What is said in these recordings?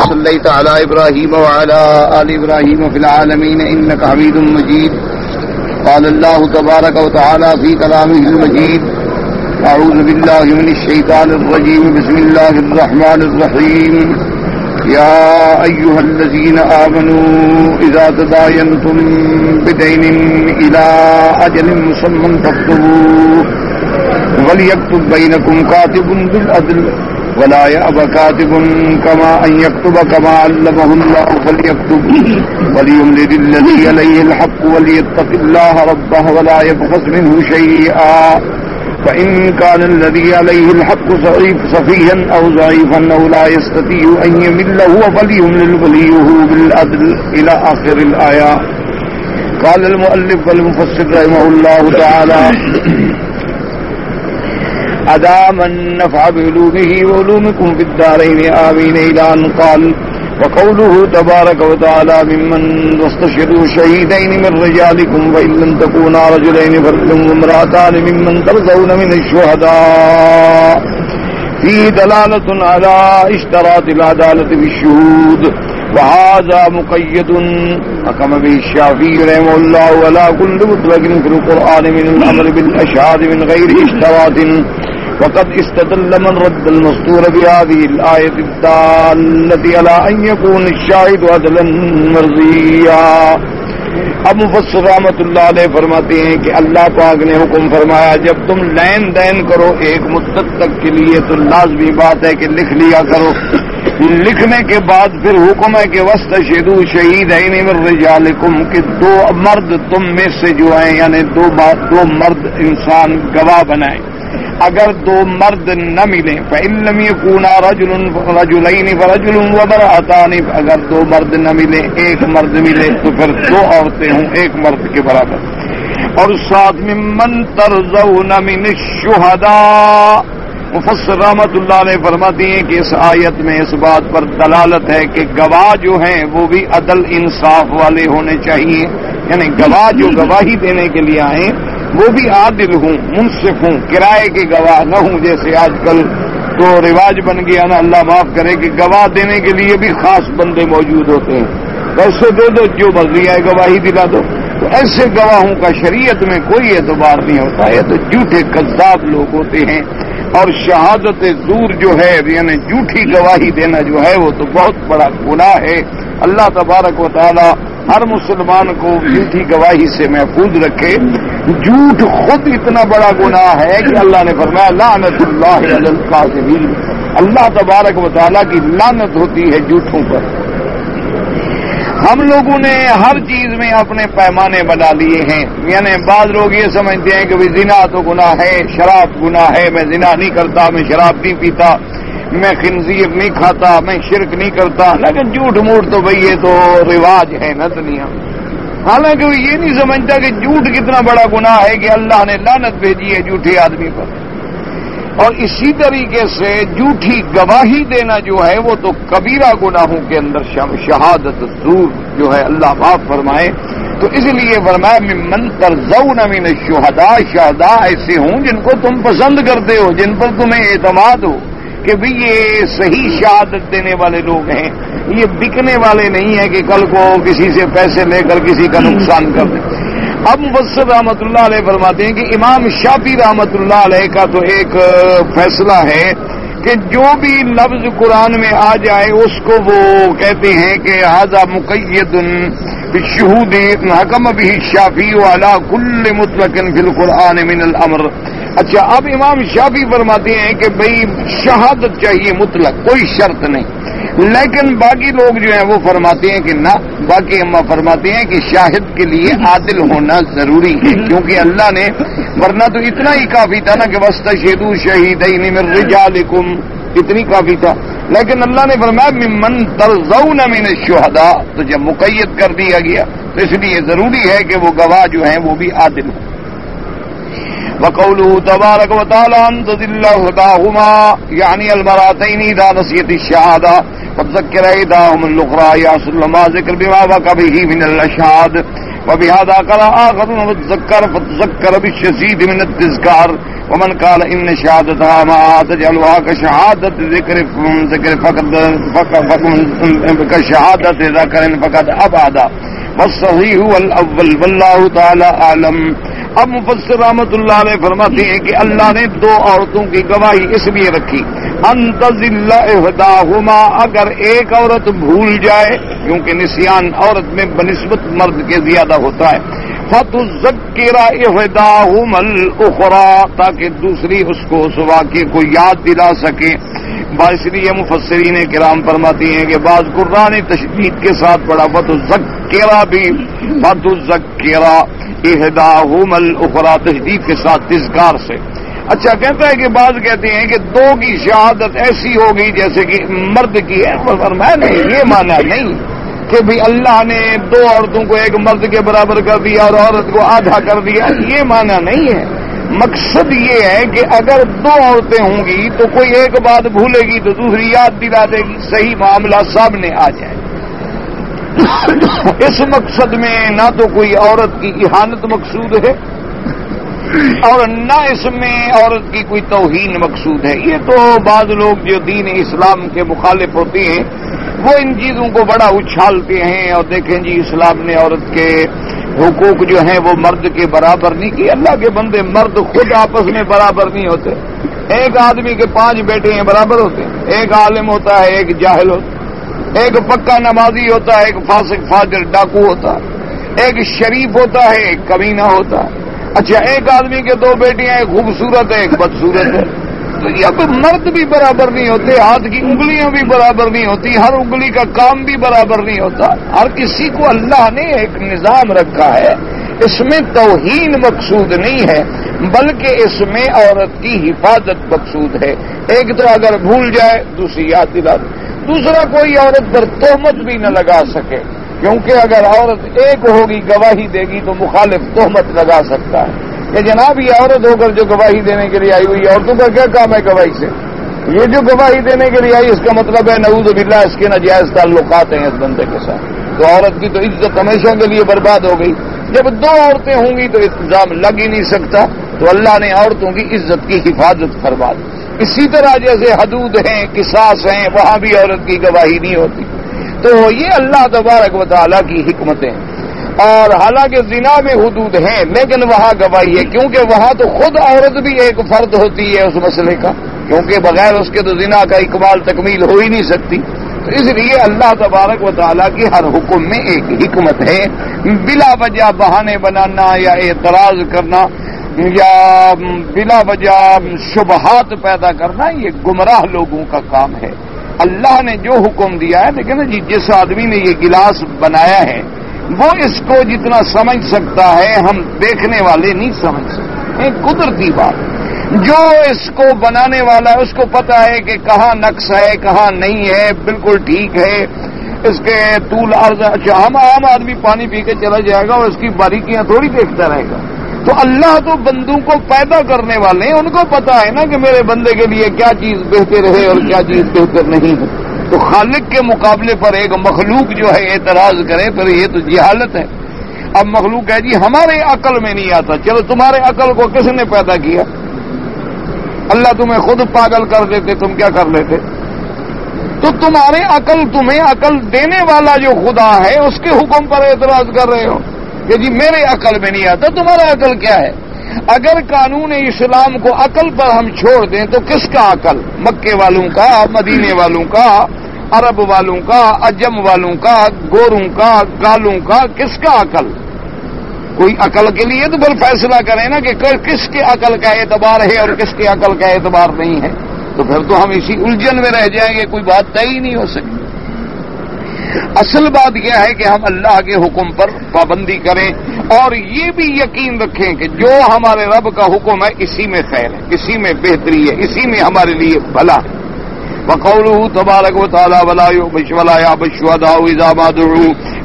صليت على إبراهيم وعلى آل إبراهيم في العالمين إنك حميد مجيد. قال الله تبارك وتعالى في كلامه المجيد: أعوذ بالله من الشيطان الرجيم. بسم الله الرحمن الرحيم. يا أيها الذين آمنوا إذا تداينتم بدين إلى أجل مسمى فاكتبوه وليكتب بينكم كاتب بالعدل ولا يأب كاتب كما أن يكتب كما علمه الله فليكتب وليملل الذي عليه الحق وليتق الله ربه ولا يبخس منه شيئا فإن كان الذي عليه الحق سفيها أو ضعيفا أو لا يستطيع أن يمل هو فليملل وليه بالعدل إلى آخر الآية. قال المؤلف والمفسر رحمه الله تعالى: أدام النفع بعلومه وعلومكم في الدارين آمين. إلى أن قال: وقوله تبارك وتعالى: ممن تستشهدوا شهيدين من رجالكم فإن لم تكونا رجلين فرجل وامرأتان ممن ترضون من الشهداء. فيه دلالة على اشتراط العدالة في الشهود، وهذا مقيد حكم به الشافعي رحمه الله ولا كل مطلق في القرآن من الأمر بالأشهاد من غير اشتراط. وقد استدل من رد المستور بهذه الآية الدالة على أن يكون الشاهد عدلا مرضيا. اب مفسر رحمۃ اللہ علیہ فرماتے ہیں کہ اللہ پاک نے حکم فرمایا جب تم لین دین کرو ایک مدت تک کے لیے تو لازمی بات ہے کہ لکھ لیا کرو. لکھنے کے بعد پھر حکم ہے کہ واستشہدوا شہیدین من رجالکم کہ دو مرد تم میں سے جو ہیں یعنی دو مرد انسان گواہ بنائیں. اگر دو مرد نہ ملیں فإن لم يكونا رجلين فرجل وامرأتان، اگر دو مرد نہ ملیں ایک مرد ملے تو پھر دو عورتیں ہوں ایک مرد کے برابر. اور ساتھ ممن ترضون من الشہداء. مفسر رحمۃ اللہ علیہ فرماتی ہیں کہ اس آیت میں اس بات پر دلالت ہے کہ گواہ جو ہیں وہ بھی عدل انصاف والے ہونے چاہیے، یعنی گواہ جو گواہی دینے کے لیے آئیں وہ بھی عادل ہوں، منصف ہوں، کرائے کے گواہ نہ ہوں جیسے آج کل تو رواج بن گیا نا، اللہ معاف کرے کہ گواہ دینے کے لیے بھی خاص بندے موجود ہوتے ہیں. پیسے دے دو جو مرضی آئے گواہی دلا دو. تو ایسے گواہوں کا شریعت میں کوئی اعتبار نہیں ہوتا ہے، تو جھوٹے کذاب لوگ ہوتے ہیں. اور شہادت زور جو ہے یعنی جھوٹی گواہی دینا جو ہے وہ تو بہت بڑا گناہ ہے. اللہ تبارک و تعالی ہر مسلمان کو جھوٹی گواہی سے محفوظ رکھے. جھوٹ خود اتنا بڑا گناہ ہے کہ اللہ نے فرمایا لعنت اللہ علی الکاذبین. اللہ تبارک و تعالی کی لعنت ہوتی ہے جھوٹوں پر. ہم لوگوں نے ہر چیز میں اپنے پیمانے بنا لیے ہیں. یعنی بعض لوگ یہ سمجھتے ہیں کہ زنا تو گناہ ہے، شراب گناہ ہے، میں زنا نہیں کرتا، میں شراب نہیں پیتا، میں خنزیر نہیں کھاتا، میں شرک نہیں کرتا. لیکن جھوٹ موٹ تو بھئی یہ تو رواج ہے نا دنیا میں. حالانکہ وہ یہ نہیں سمجھتا کہ جھوٹ کتنا بڑا گناہ ہے کہ اللہ نے لعنت بھیجی ہے جھوٹے آدمی پر. اور اسی طریقے سے جھوٹی گواہی دینا جو ہے وہ تو کبیرہ گناہوں کے اندر شہادت زور جو ہے اللہ معاف فرمائے. تو اس لیے فرمایا ممن ترضون من الشہداء. شہداء ایسے ہوں جن کو تم پسند کرتے ہو، جن پر تمہیں اعتماد ہو کہ بھی یہ صحیح شہادت دینے والے لوگ ہیں، یہ بکنے والے نہیں ہیں کہ کل کو کسی سے پیسے لے کر کسی کا نقصان کر دیں. اب مفسر رحمۃ اللہ علیہ فرماتے ہیں کہ امام شافعی رحمۃ اللہ علیہ کا تو ایک فیصلہ ہے کہ جو بھی لفظ قرآن میں آ جائے اس کو وہ کہتے ہیں کہ ھذا مقید بالشہود حکم به الشافعی علی کل مطلق فی القرآن من الامر. اچھا اب امام شافعی فرماتے ہیں کہ بھئی شہادت چاہیے مطلق، کوئی شرط نہیں. لیکن باقی لوگ جو ہیں وہ فرماتے ہیں کہ نہ، باقی امہ فرماتے ہیں کہ شاہد کے لیے عادل ہونا ضروری ہے، کیونکہ اللہ نے ورنہ تو اتنا ہی کافی تھا نا کہ واستشہدوا شہیدین من رجالکم، اتنی کافی تھا. لیکن اللہ نے فرمایا ممن ترضون من الشہداء، تو جب مقید کر دیا گیا تو اس لیے ضروری ہے کہ وہ گواہ جو ہیں وہ بھی عادل ہوں. وقوله تبارك وتعالى أن تضل إحداهما يعني المرأتين إذا نسيت الشهادة فتذكر إحداهما الأخرى يحصل ما ذكر بما وقع به من الأشهاد. وبهذا قال آخرون فتذكر بالشديد من التذكار ومن قال ان شهادتها ما تجعلها كشهادة ذكر فقد كشهادة ذكر فقد ابعد والصحيح هو الاول والله تعالی اعلم. اب مفسر رحمۃ اللہ علیہ فرماتے ہیں کہ اللہ نے دو عورتوں کی گواہی اس لیے رکھی ان تضل احداہما، اگر ایک عورت بھول جائے، کیونکہ نسیان عورت میں بنسبت مرد کے زیادہ ہوتا ہے، فتذکر احداہما الاخری، تاکہ دوسری اس کو اس واقعے کو یاد دلا سکے. اس لیے مفسرین کرام فرماتی ہیں کہ بعض قرآن نے تشدید کے ساتھ پڑھا فتذکر بھی، فتذکر احداہما الاخری تشدید کے ساتھ تذکار سے. اچھا کہتا ہے کہ بعض کہتے ہیں کہ دو کی شہادت ایسی ہو گئی جیسے کہ مرد کی ہے، فرمایا نہیں، یہ مانا نہیں کہ بھی اللہ نے دو عورتوں کو ایک مرد کے برابر کر دیا اور عورت کو آدھا کر دیا، یہ مانا نہیں ہے. مقصد یہ ہے کہ اگر دو عورتیں ہوں گی تو کوئی ایک بات بھولے گی تو دوسری یاد دلا دے گی، صحیح معاملہ سامنے آ جائے. اس مقصد میں نہ تو کوئی عورت کی اہانت مقصود ہے اور نہ اس میں عورت کی کوئی توہین مقصود ہے. یہ تو بعض لوگ جو دین اسلام کے مخالف ہوتے ہیں وہ ان چیزوں کو بڑا اچھالتے ہیں اور دیکھیں جی اسلام نے عورت کے حقوق جو ہیں وہ مرد کے برابر نہیں کی. اللہ کے بندے، مرد خود آپس میں برابر نہیں ہوتے. ایک آدمی کے 5 بیٹے ہیں برابر ہوتے ہیں، ایک عالم ہوتا ہے، ایک جاہل ہوتا ہے، ایک پکا نمازی ہوتا ہے، ایک فاسق فاجر ڈاکو ہوتا ہے، ایک شریف ہوتا ہے، ایک کمینہ ہوتا ہے. اچھا ایک آدمی کے 2 بیٹیاں، ایک خوبصورت ہے، ایک بدصورت ہے. تو یہ مرد بھی برابر نہیں ہوتے، ہاتھ کی انگلیاں بھی برابر نہیں ہوتی، ہر انگلی کا کام بھی برابر نہیں ہوتا. ہر کسی کو اللہ نے ایک نظام رکھا ہے، اس میں توہین مقصود نہیں ہے بلکہ اس میں عورت کی حفاظت مقصود ہے. ایک تو اگر بھول جائے دوسری یاد دلا دے، دوسرا کوئی عورت پر تہمت بھی نہ لگا سکے، کیونکہ اگر عورت ایک ہوگی گواہی دے گی تو مخالف تہمت لگا سکتا ہے کہ جناب یہ عورت ہو کر جو گواہی دینے کے لیے آئی ہوئی، عورتوں کا کیا کام ہے گواہی سے؟ یہ جو گواہی دینے کے لیے آئی اس کا مطلب ہے نعوذ باللہ اس کے ناجائز تعلقات ہیں اس بندے کے ساتھ. تو عورت کی تو عزت ہمیشہ کے لیے برباد ہو گئی. جب 2 عورتیں ہوں گی تو الزام لگ ہی نہیں سکتا. تو اللہ نے عورتوں کی عزت کی حفاظت فرما دی. اسی طرح جیسے حدود ہیں، قصاص ہیں، وہاں بھی عورت کی گواہی نہیں ہوتی. تو یہ اللہ تبارک و تعالیٰ کی حکمتیں. اور حالانکہ زنا میں حدود ہیں لیکن وہاں گواہی ہے، کیونکہ وہاں تو خود عورت بھی ایک فرد ہوتی ہے اس مسئلے کا، کیونکہ بغیر اس کے تو زنا کا اکمال تکمیل ہو ہی نہیں سکتی. تو اس لیے اللہ تبارک و تعالیٰ کی ہر حکم میں ایک حکمت ہے. بلا وجہ بہانے بنانا یا اعتراض کرنا یا بلا وجہ شبہات پیدا کرنا یہ گمراہ لوگوں کا کام ہے. اللہ نے جو حکم دیا ہے، لیکن جی جس آدمی نے یہ گلاس بنایا ہے وہ اس کو جتنا سمجھ سکتا ہے ہم دیکھنے والے نہیں سمجھ سکتے. ایک قدرتی بات، جو اس کو بنانے والا ہے اس کو پتا ہے کہ کہاں نقص ہے کہاں نہیں ہے، بالکل ٹھیک ہے اس کے طول عرض. اچھا ہم عام آدمی پانی پی کے چلا جائے گا اور اس کی باریکیاں تھوڑی دیکھتا رہے گا. تو اللہ تو بندوں کو پیدا کرنے والے ہیں، ان کو پتا ہے نا کہ میرے بندے کے لیے کیا چیز بہتر ہے اور کیا چیز بہتر نہیں ہے. تو خالق کے مقابلے پر ایک مخلوق جو ہے اعتراض کرے پھر یہ تو جہالت ہے. اب مخلوق ہے جی ہمارے عقل میں نہیں آتا. چلو تمہارے عقل کو کس نے پیدا کیا؟ اللہ تمہیں خود پاگل کر دیتے تم کیا کر لیتے؟ تو تمہارے عقل، تمہیں عقل دینے والا جو خدا ہے اس کے حکم پر اعتراض کر رہے ہو کہ جی میرے عقل میں نہیں آتا. تمہارا عقل کیا ہے؟ اگر قانون اسلام کو عقل پر ہم چھوڑ دیں تو کس کا عقل؟ مکے والوں کا، مدینے والوں کا، عرب والوں کا، عجم والوں کا، گوروں کا، گالوں کا، کس کا عقل؟ کوئی عقل کے لیے تو پھر فیصلہ کریں نا کہ کس کے عقل کا اعتبار ہے اور کس کے عقل کا اعتبار نہیں ہے. تو پھر تو ہم اسی الجھن میں رہ جائیں گے، کوئی بات طے ہی نہیں ہو سکتی. اصل بات یہ ہے کہ ہم اللہ کے حکم پر پابندی کریں اور یہ بھی یقین رکھیں کہ جو ہمارے رب کا حکم ہے اسی میں خیر ہے، اسی میں بہتری ہے، اسی میں ہمارے لیے بھلا ہے. وقوله تبارک و تعالی ولا يبش ولا يبش الشهداء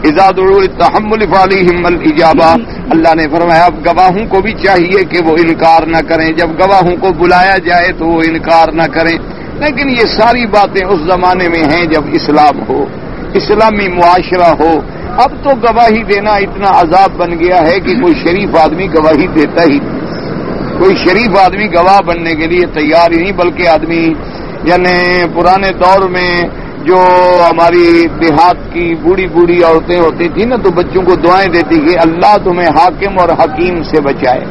اذا دعوا للتحمل فعليهم الاجابه. اللہ نے فرمایا اب گواہوں کو بھی چاہیے کہ وہ انکار نہ کریں، جب گواہوں کو بلایا جائے تو وہ انکار نہ کریں. لیکن یہ ساری باتیں اس زمانے میں ہیں جب اسلام ہو، اسلامی معاشرہ ہو. اب تو گواہی دینا اتنا عذاب بن گیا ہے کہ کوئی شریف آدمی گواہی دیتا ہی نہیں. کوئی شریف آدمی گواہ بننے کے لیے تیار ہی نہیں، بلکہ آدمی یعنی پرانے دور میں جو ہماری دیہات کی بوڑھی بوڑھی عورتیں ہوتی تھیں نا، تو بچوں کو دعائیں دیتی کہ اللہ تمہیں حاکم اور حکیم سے بچائے،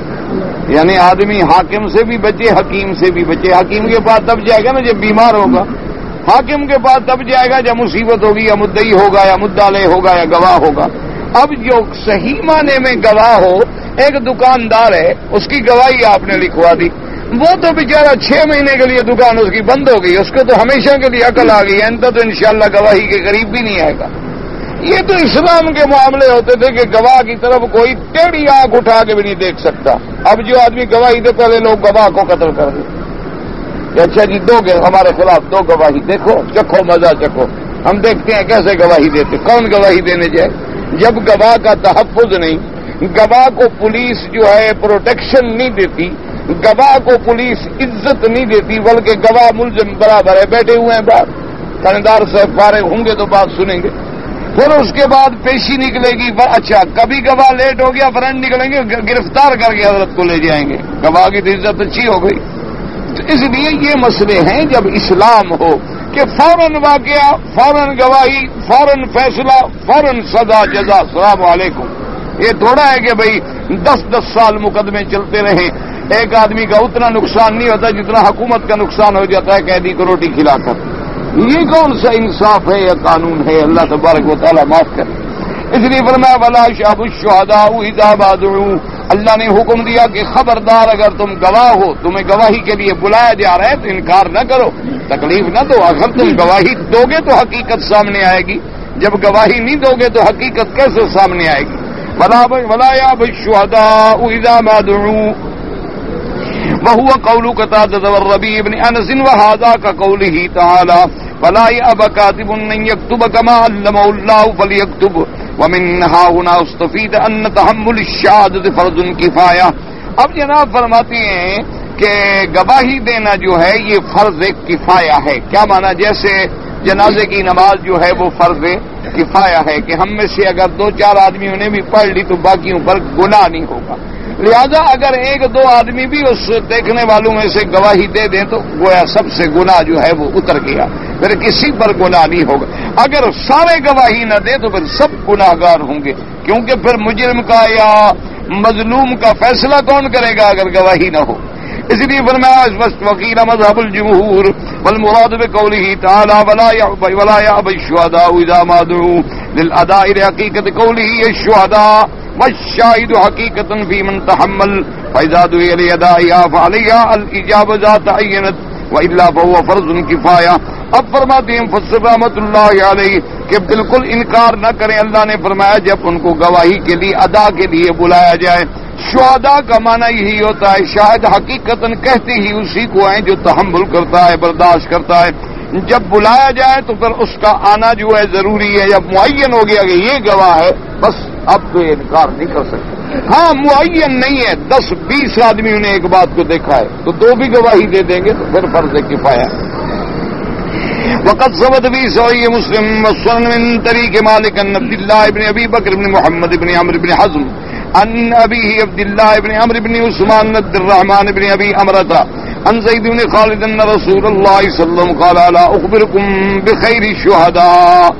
یعنی آدمی حاکم سے بھی بچے، حکیم سے بھی بچے۔ حکیم کے پاس تب جائے گا نا جب بیمار ہوگا، حاکم کے پاس تب جائے گا جب مصیبت ہوگی، یا مدعی ہوگا، یا مدعا ہوگا، یا گواہ ہوگا۔ اب جو صحیح معنی میں گواہ ہو، ایک دکاندار ہے، اس کی گواہی آپ نے لکھوا دی، وہ تو بیچارہ 6 مہینے کے لیے دکان اس کی بند ہو گئی، اس کو تو ہمیشہ کے لیے عقل آ گئی، انت تو انشاءاللہ گواہی کے قریب بھی نہیں آئے گا۔ یہ تو اسلام کے معاملے ہوتے تھے کہ گواہ کی طرف کوئی ٹیڑھی آنکھ اٹھا کے بھی نہیں دیکھ سکتا۔ اب جو آدمی گواہی دے، پہلے لوگ گواہ کو قتل کر دیں کہ اچھا جی دو گے ہمارے خلاف، دو گواہی، دیکھو چکھو مزہ چکھو، ہم دیکھتے ہیں کیسے گواہی دیتے، کون گواہی دینے جائے۔ جب گواہ کا تحفظ نہیں، گواہ کو پولیس جو ہے پروٹیکشن نہیں دیتی، گواہ کو پولیس عزت نہیں دیتی، بلکہ گواہ ملزم برابر ہے، بیٹھے ہوئے ہیں باہر، تھانے صاحب فارغ ہوں گے تو بات سنیں گے، پھر اس کے بعد پیشی نکلے گی، اچھا کبھی گواہ لیٹ ہو گیا، فرنٹ نکلیں گے، گرفتار کر کے عدالت کو لے جائیں گے، گواہ کی تو عزت اچھی ہو گئی۔ تو اس لیے یہ مسئلے ہیں جب اسلام ہو کہ فوراً واقعہ، فوراً گواہی، فوراً فیصلہ، فوراً سزا جزا، السلام علیکم۔ یہ تھوڑا ہے کہ بھئی 10 سال مقدمے چلتے رہیں، ایک آدمی کا اتنا نقصان نہیں ہوتا جتنا حکومت کا نقصان ہو جاتا ہے قیدی کو روٹی کھلا کر۔ یہ کون سا انصاف ہے یا قانون ہے؟ اللہ تبارک و تعالیٰ معاف کرے۔ اس لیے فرمایا ولا یشهد الشهداء اذا ما دعوا، اللہ نے حکم دیا کہ خبردار اگر تم گواہ ہو، تمہیں گواہی کے لیے بلایا جا رہا ہے تو انکار نہ کرو، تکلیف نہ دو۔ اگر تم گواہی دو گے تو حقیقت سامنے آئے گی، جب گواہی نہیں دو گے تو حقیقت کیسے سامنے آئے گی؟ ولا يأبى الشهداء اذا ما دعوا وهو قول قتادة والربيع بن أنس وهذا كقوله تعالى فلا يأبى كاتب أن يكتب كما علمه الله فليكتب ومنها هنا استفيد أن تحمل الشهادة فرض كفاية۔ اب جناب فرماتے ہیں کہ گواہی دینا جو ہے یہ فرض کفایہ ہے۔ کیا مانا؟ جیسے جنازے کی نماز جو ہے وہ فرض کفایہ ہے کہ ہم میں سے اگر 2-4 آدمیوں نے بھی پڑھ لی تو باقیوں پر گناہ نہیں ہوگا، لہذا اگر 1-2 آدمی بھی اس دیکھنے والوں میں سے گواہی دے دیں تو گویا سب سے گناہ جو ہے وہ اتر گیا، پھر کسی پر گناہ نہیں ہوگا۔ اگر سارے گواہی نہ دیں تو پھر سب گناہ گار ہوں گے، کیونکہ پھر مجرم کا یا مظلوم کا فیصلہ کون کرے گا اگر گواہی نہ ہو؟ اس لیے فرمایا وقیل مذهب الجمهور والمراد بقوله تعالى ولا يأبى الشهداء اذا ما دعوا للاداء لحقيقة قوله الشهداء والشاهد حقيقة في من تحمل فإذا دعي لأدائها فعليها الإجابة إذا تعينت وإلا فهو فرض كفاية۔ اب فرماتے ہیں مفسر رحمۃ اللہ علیہ کہ بالکل انکار نہ کریں، اللہ نے فرمایا جب ان کو گواہی کے لیے ادا کے لیے بلایا جائے۔ شہداء کا معنی یہی ہوتا ہے، شاہد حقیقتاً کہتے ہی اسی کو ہیں جو تحمل کرتا ہے، برداشت کرتا ہے۔ جب بلایا جائے تو پھر اس کا آنا جو ہے ضروری ہے، جب معین ہو گیا کہ یہ گواہ ہے بس اب تو یہ انکار نہیں کر سکتے۔ ہاں معین نہیں ہے، 10-20 آدمیوں نے ایک بات کو دیکھا ہے تو 2 بھی گواہی دے دیں گے تو پھر فرض کفایہ۔ وقد ثبت في صحيح مسلم والسنن من طريق مالك عن عبد الله بن ابي بكر بن محمد بن عمرو بن حزم عن ابيه عبد الله بن عمرو بن عثمان بن عبد الرحمن بن ابي امرة عن زيد بن خالد ان رسول الله صلى الله عليه وسلم قال الا اخبركم بخير الشهداء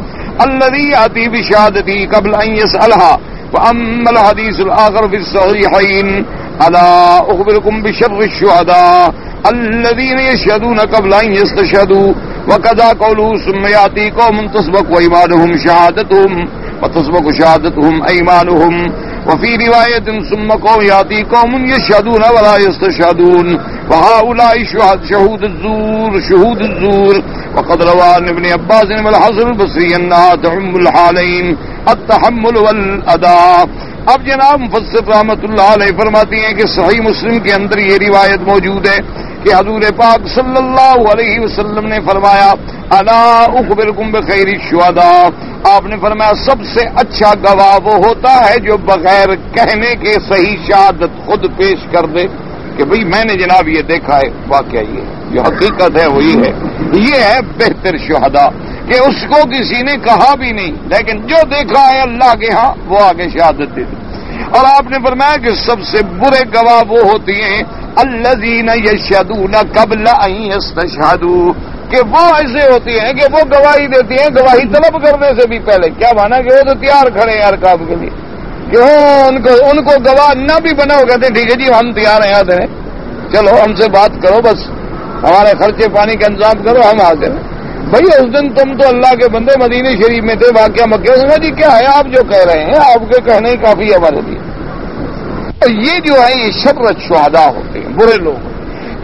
الذي ياتي بشهادته قبل ان يسالها واما الحديث الاخر في الصحيحين الا اخبركم بشر الشهداء الذين يشهدون قبل ان يستشهدوا وكذا قوله ثم ياتي قوم تسبق ايمانهم شهادتهم وتسبق شهادتهم ايمانهم وفي روايه ثم قوم ياتي قوم يشهدون ولا يستشهدون وهؤلاء شهود الزور وقد روى عن ابن عباس والحسن البصري انها تعم الحالين التحمل والاداء۔ اب جناب مفسر رحمۃ اللہ علیہ فرماتی ہیں کہ صحیح مسلم کے اندر یہ روایت موجود ہے کہ حضور پاک صلی اللہ علیہ وسلم نے فرمایا الا اخبرکم بخیر الشہداء، آپ نے فرمایا سب سے اچھا گواہ وہ ہوتا ہے جو بغیر کہنے کے صحیح شہادت خود پیش کر دے کہ بھئی میں نے جناب یہ دیکھا ہے، واقعہ یہ جو حقیقت ہے وہی ہے۔ یہ ہے بہتر شہداء کہ اس کو کسی نے کہا بھی نہیں لیکن جو دیکھا ہے اللہ کے ہاں وہ آگے شہادت دے دی۔ اور آپ نے فرمایا کہ سب سے برے گواہ وہ ہوتی ہیں الذین یشہدون قبل ان یستشہدوا، کہ وہ ایسے ہوتی ہیں کہ وہ گواہی دیتی ہیں گواہی طلب کرنے سے بھی پہلے. کیا مانا کہ وہ تو تیار کھڑے ہیں ہر کام کے لیے، کہ ان کو گواہ نہ بھی بناؤ، کہتے ہیں ٹھیک ہے جی ہم تیار ہیں، آتے ہیں، چلو ہم سے بات کرو، بس ہمارے خرچے پانی کا انتظام کرو، ہم آتے ہیں. بھائی اس دن تم تو اللہ کے بندے مدینہ شریف میں تھے، واقعہ مکہ میں. جی کیا ہے آپ جو کہہ رہے ہیں، آپ کے کہنے ہی کافی ہے ہمارے لیے. یہ جو ہے یہ شر شہداء ہوتے ہیں، برے لوگ.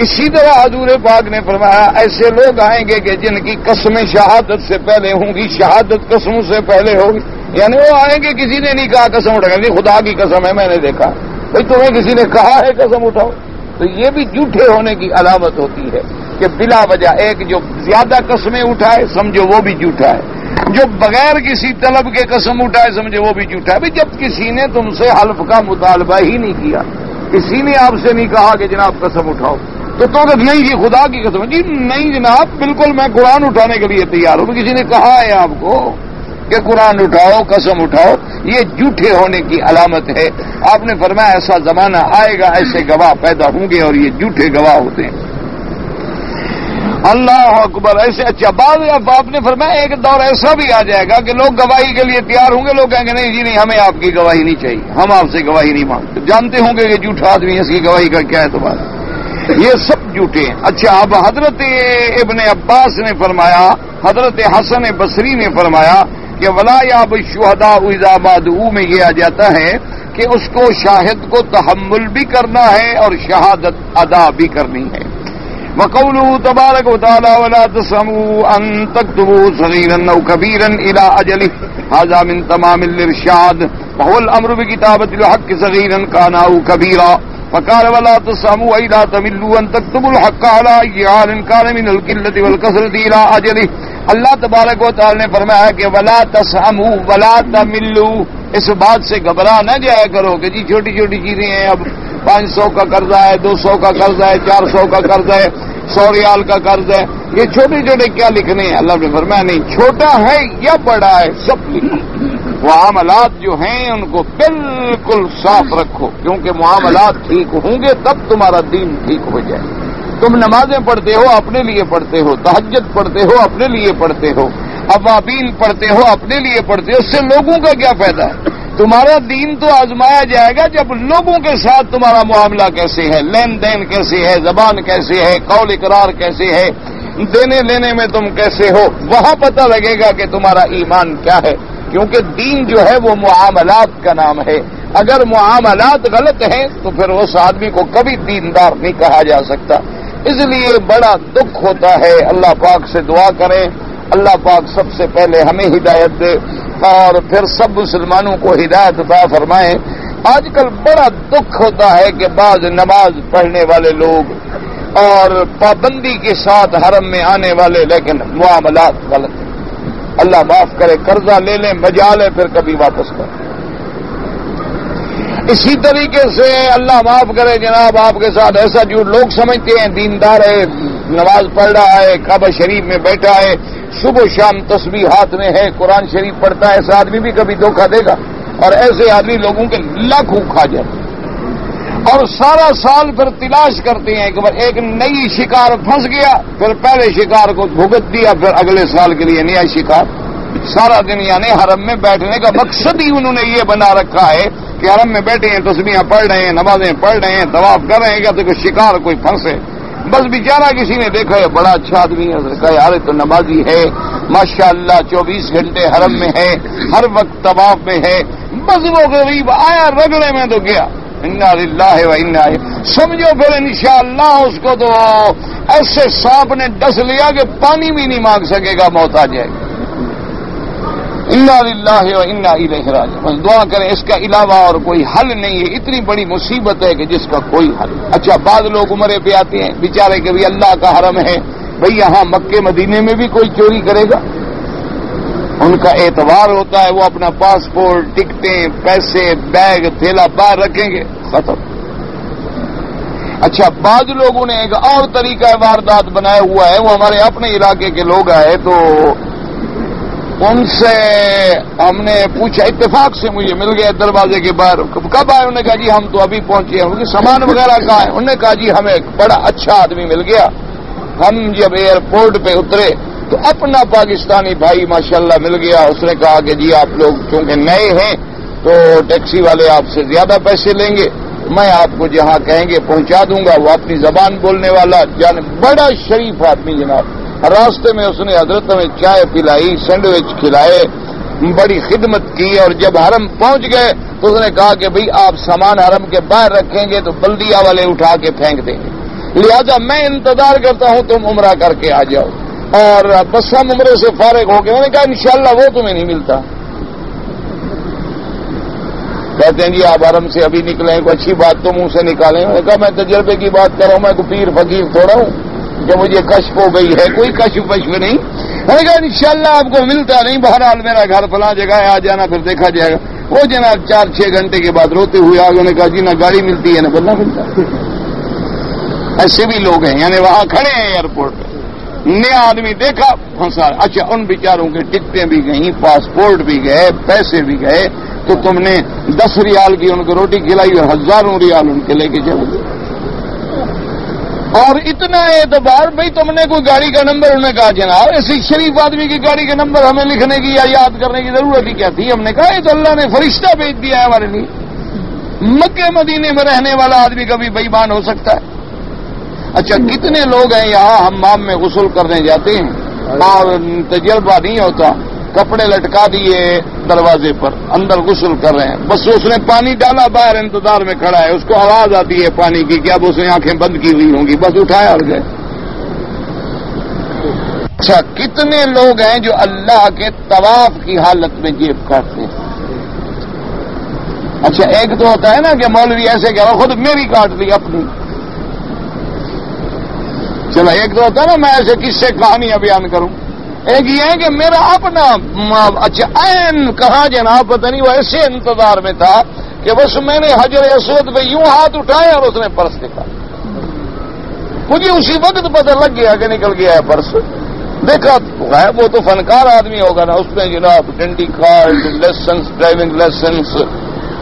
اسی طرح حضور پاک نے فرمایا ایسے لوگ آئیں گے کہ جن کی قسمیں شہادت سے پہلے ہوں گی، شہادت قسموں سے پہلے ہوگی. یعنی وہ آئیں گے، کسی نے نہیں کہا قسم اٹھا گے، خدا کی قسم ہے میں نے دیکھا. بھائی تمہیں کسی نے کہا ہے قسم اٹھاؤ؟ تو یہ بھی جھوٹے ہونے کی علامت ہوتی ہے کہ بلا وجہ ایک جو زیادہ قسمیں اٹھائے سمجھو وہ بھی جھوٹا ہے، جو بغیر کسی طلب کے قسم اٹھائے سمجھو وہ بھی جھوٹا ہے. بھائی جب کسی نے تم سے حلف کا مطالبہ ہی نہیں کیا، کسی نے آپ سے نہیں کہا کہ جناب قسم اٹھاؤ، تو کہ نہیں جی خدا کی قسم، جی نہیں جناب بالکل میں قرآن اٹھانے کے لیے تیار ہوں. کسی نے کہا ہے آپ کو کہ قرآن اٹھاؤ، قسم اٹھاؤ، یہ جھوٹے ہونے کی علامت ہے. آپ نے فرمایا ایسا زمانہ آئے گا، ایسے گواہ پیدا ہوں گے اور یہ جھوٹے گواہ ہوتے ہیں. اللہ اکبر. ایسے اچھا بعض آپ نے فرمایا ایک دور ایسا بھی آ جائے گا کہ لوگ گواہی کے لیے تیار ہوں گے، لوگ کہیں گے نہیں جی نہیں ہمیں آپ کی گواہی نہیں چاہیے، ہم آپ سے گواہی نہیں مانگتے. جانتے ہوں گے کہ جھوٹا آدمی ہے، اس کی گواہی کا کیا اعتبار ہے. یہ سب جھوٹے ہیں. اچھا اب حضرت ابن عباس نے فرمایا، حضرت حسن بصری نے فرمایا کہ ولا یاب الشہداء اذا بادؤوا میں یہ آ جاتا ہے کہ اس کو شاہد کو تحمل بھی کرنا ہے اور شہادت ادا بھی کرنی ہے. وقوله تبارک وتعالى ولا تسموا ان تكتبوا صغيرا او كبيرا الى اجله هذا من تمام الارشاد وهو الامر بكتابة الحق صغيرا كان او كبيرا. فقال ولا تسموا اذا تملوا ان تكتبوا الحق على ايال كان من القلة والكثرة الى اجله. اللہ تبارک و تعالی نے فرمایا کہ ولا تسموا ولا تملوا، اس بات سے گھبرا نہ جایا کرو کہ جی چھوٹی چھوٹی چیزیں ہیں، اب 500 کا قرضہ ہے، 200 کا قرضہ ہے، 400 کا قرضہ ہے، 100 ریال کا قرض ہے، یہ چھوٹے چھوٹے کیا لکھنے ہیں. اللہ نے فرمایا نہیں، چھوٹا ہے یا بڑا ہے سب لکھو. معاملات جو ہیں ان کو بالکل صاف رکھو، کیونکہ معاملات ٹھیک ہوں گے تب تمہارا دین ٹھیک ہو جائے. تم نمازیں پڑھتے ہو اپنے لیے پڑھتے ہو، تہجد پڑھتے ہو اپنے لیے پڑھتے ہو، اوابین پڑھتے ہو اپنے لیے پڑھتے ہو، اس سے لوگوں کا کیا فائدہ ہے؟ تمہارا دین تو آزمایا جائے گا جب لوگوں کے ساتھ تمہارا معاملہ کیسے ہے، لین دین کیسے ہے، زبان کیسے ہے، قول اقرار کیسے ہے، دینے لینے میں تم کیسے ہو، وہاں پتہ لگے گا کہ تمہارا ایمان کیا ہے. کیونکہ دین جو ہے وہ معاملات کا نام ہے. اگر معاملات غلط ہیں تو پھر اس آدمی کو کبھی دیندار نہیں کہا جا سکتا. اس لیے بڑا دکھ ہوتا ہے. اللہ پاک سے دعا کریں، اللہ پاک سب سے پہلے ہمیں ہدایت دے اور پھر سب مسلمانوں کو ہدایت عطا فرمائیں. آج کل بڑا دکھ ہوتا ہے کہ بعض نماز پڑھنے والے لوگ اور پابندی کے ساتھ حرم میں آنے والے لیکن معاملات غلط ہیں. اللہ معاف کرے، قرضہ لے لیں بجا لیں پھر کبھی واپس کریں. اسی طریقے سے اللہ معاف کرے جناب آپ کے ساتھ ایسا جو لوگ سمجھتے ہیں دیندار ہے، نماز پڑھ رہا ہے، کعبہ شریف میں بیٹھا ہے، صبح شام تسبیح ہاتھ میں ہے، قرآن شریف پڑھتا ہے، ایسا آدمی بھی کبھی دھوکہ دے گا. اور ایسے آدمی لوگوں کے لاکھوں کھا جاتے ہیں اور سارا سال پھر تلاش کرتے ہیں کہ ایک نئی شکار پھنس گیا، پھر پہلے شکار کو بھگت دیا، پھر اگلے سال کے لیے نیا شکار. سارا دن یعنی حرم میں بیٹھنے کا مقصد ہی انہوں نے یہ بنا رکھا ہے کہ حرم میں بیٹھے ہیں، تسبیحاں پڑھ رہے ہیں، نمازیں پڑھ رہے ہیں، طواف کر رہے ہیں کہ کوئی شکار کوئی پھنسے. بس بیچارہ کسی نے دیکھا ہے بڑا اچھا آدمی ہے، کہا یار تو نمازی ہے ماشاءاللہ، 24 گھنٹے حرم میں ہے، ہر وقت طواف میں ہے. بس وہ غریب آیا رگڑے میں تو گیا. انا للہ و انا الیہ. سمجھو پھر انشاءاللہ اس کو تو ایسے سانپ نے ڈس لیا کہ پانی بھی نہیں مانگ سکے گا، موت آ جائے گی. انا للہ و انا الیہ راجعون. بس دعا کریں، اس کا علاوہ اور کوئی حل نہیں ہے. اتنی بڑی مصیبت ہے کہ جس کا کوئی حل. اچھا بعض لوگ عمرے پہ آتے ہیں بیچارے کہ بھی اللہ کا حرم ہے، بھئی یہاں مکے مدینے میں بھی کوئی چوری کرے گا؟ ان کا اعتبار ہوتا ہے، وہ اپنا پاسپورٹ، ٹکٹیں، پیسے، بیگ، تھیلا باہر رکھیں گے، ختم. اچھا بعض لوگوں نے ایک اور طریقہ واردات بنایا ہوا ہے. وہ ہمارے اپنے علاقے کے لوگ آئے تو ان سے ہم نے پوچھا، اتفاق سے مجھے مل گیا دروازے کے باہر، کب آئے؟ انہوں نے کہا جی ہم تو ابھی پہنچے ہیں۔ سامان وغیرہ کہاں ہے؟ انہوں نے کہا جی ہمیں ایک بڑا اچھا آدمی مل گیا، ہم جب ایئرپورٹ پہ اترے تو اپنا پاکستانی بھائی ماشاءاللہ مل گیا۔ اس نے کہا کہ جی آپ لوگ چونکہ نئے ہیں تو ٹیکسی والے آپ سے زیادہ پیسے لیں گے، میں آپ کو جہاں کہیں گے پہنچا دوں گا۔ وہ اپنی زبان بولنے والا بڑا شریف آدمی جناب۔ راستے میں اس نے حضرت ہمیں چائے پلائی، سینڈوچ کھلائے، بڑی خدمت کی، اور جب حرم پہنچ گئے تو اس نے کہا کہ بھئی آپ سامان حرم کے باہر رکھیں گے تو بلدیہ والے اٹھا کے پھینک دیں گے، لہذا میں انتظار کرتا ہوں تم عمرہ کر کے آ جاؤ۔ اور بس ہم عمرے سے فارغ ہو گئے۔ میں نے کہا انشاءاللہ وہ تمہیں نہیں ملتا۔ کہتے ہیں جی آپ حرم سے ابھی نکلیں، کوئی اچھی بات تو منہ سے نکالیں۔ میں نے کہا میں تجربے کی بات کر رہا ہوں، میں کوئی پیر فقیر تھوڑا ہوں کہ مجھے کشف ہو گئی ہے، کوئی کشف نہیں۔ میں نے کہا انشاءاللہ آپ کو ملتا نہیں، بہرحال میرا گھر فلاں جگہ ہے، آ جانا پھر دیکھا جائے گا۔ وہ جناب 4-6 گھنٹے کے بعد روتے ہوئے آگے نے کہا جی نہ گاڑی ملتی ہے نہ بلنا ملتا۔ ایسے بھی لوگ ہیں، یعنی وہاں کھڑے ہیں ایئرپورٹ پہ، نیا آدمی دیکھا پھنسا۔ اچھا ان بیچاروں کے ٹکٹیں بھی گئیں، پاسپورٹ بھی گئے، پیسے بھی گئے، تو تم نے 10 ریال کی ان کو روٹی کھلائی اور 1000 ریال ان کے لے کے چلو۔ اور اتنا اعتبار، بھئی تم نے کوئی گاڑی کا نمبر؟ انہوں نے کہا جناب ایسی شریف آدمی کی گاڑی کا نمبر ہمیں لکھنے کی یا یاد کرنے کی ضرورت ہی کیا تھی؟ ہم نے کہا یہ تو اللہ نے فرشتہ بھیج دیا ہے ہمارے لیے۔ مکے مدینے میں رہنے والا آدمی کبھی بے ایمان ہو سکتا ہے؟ اچھا کتنے لوگ ہیں یہاں حمام میں غسل کرنے جاتے ہیں اور تجربہ نہیں ہوتا، کپڑے لٹکا دیے دروازے پر، اندر غسل کر رہے ہیں، بس اس نے پانی ڈالا، باہر انتظار میں کھڑا ہے، اس کو آواز آتی ہے پانی کی کہ اب اس نے آنکھیں بند کی ہوئی ہوں گی، بس اٹھایا اور گئے۔ اچھا کتنے لوگ ہیں جو اللہ کے طواف کی حالت میں جیب کاٹتے ہیں؟ اچھا ایک تو ہوتا ہے نا کہ مولوی ایسے کہ خود میری کاٹ لی اپنی، چلو ایک تو ہوتا ہے نا میں ایسے کس سے کہانیاں بیان کروں، ایک یہ ہے کہ میرا اپنا اچھا عین کہاں جناب پتہ نہیں وہ ایسے انتظار میں تھا کہ بس میں نے حجر اسود پہ یوں ہاتھ اٹھایا اور اس نے پرس دکھا، مجھے اسی وقت پتہ لگ گیا کہ نکل گیا ہے پرس۔ دیکھا وہ تو فنکار آدمی ہوگا نا، اس میں جناب ڈنڈی کارڈ، لائسنس، ڈرائیونگ لائسنس،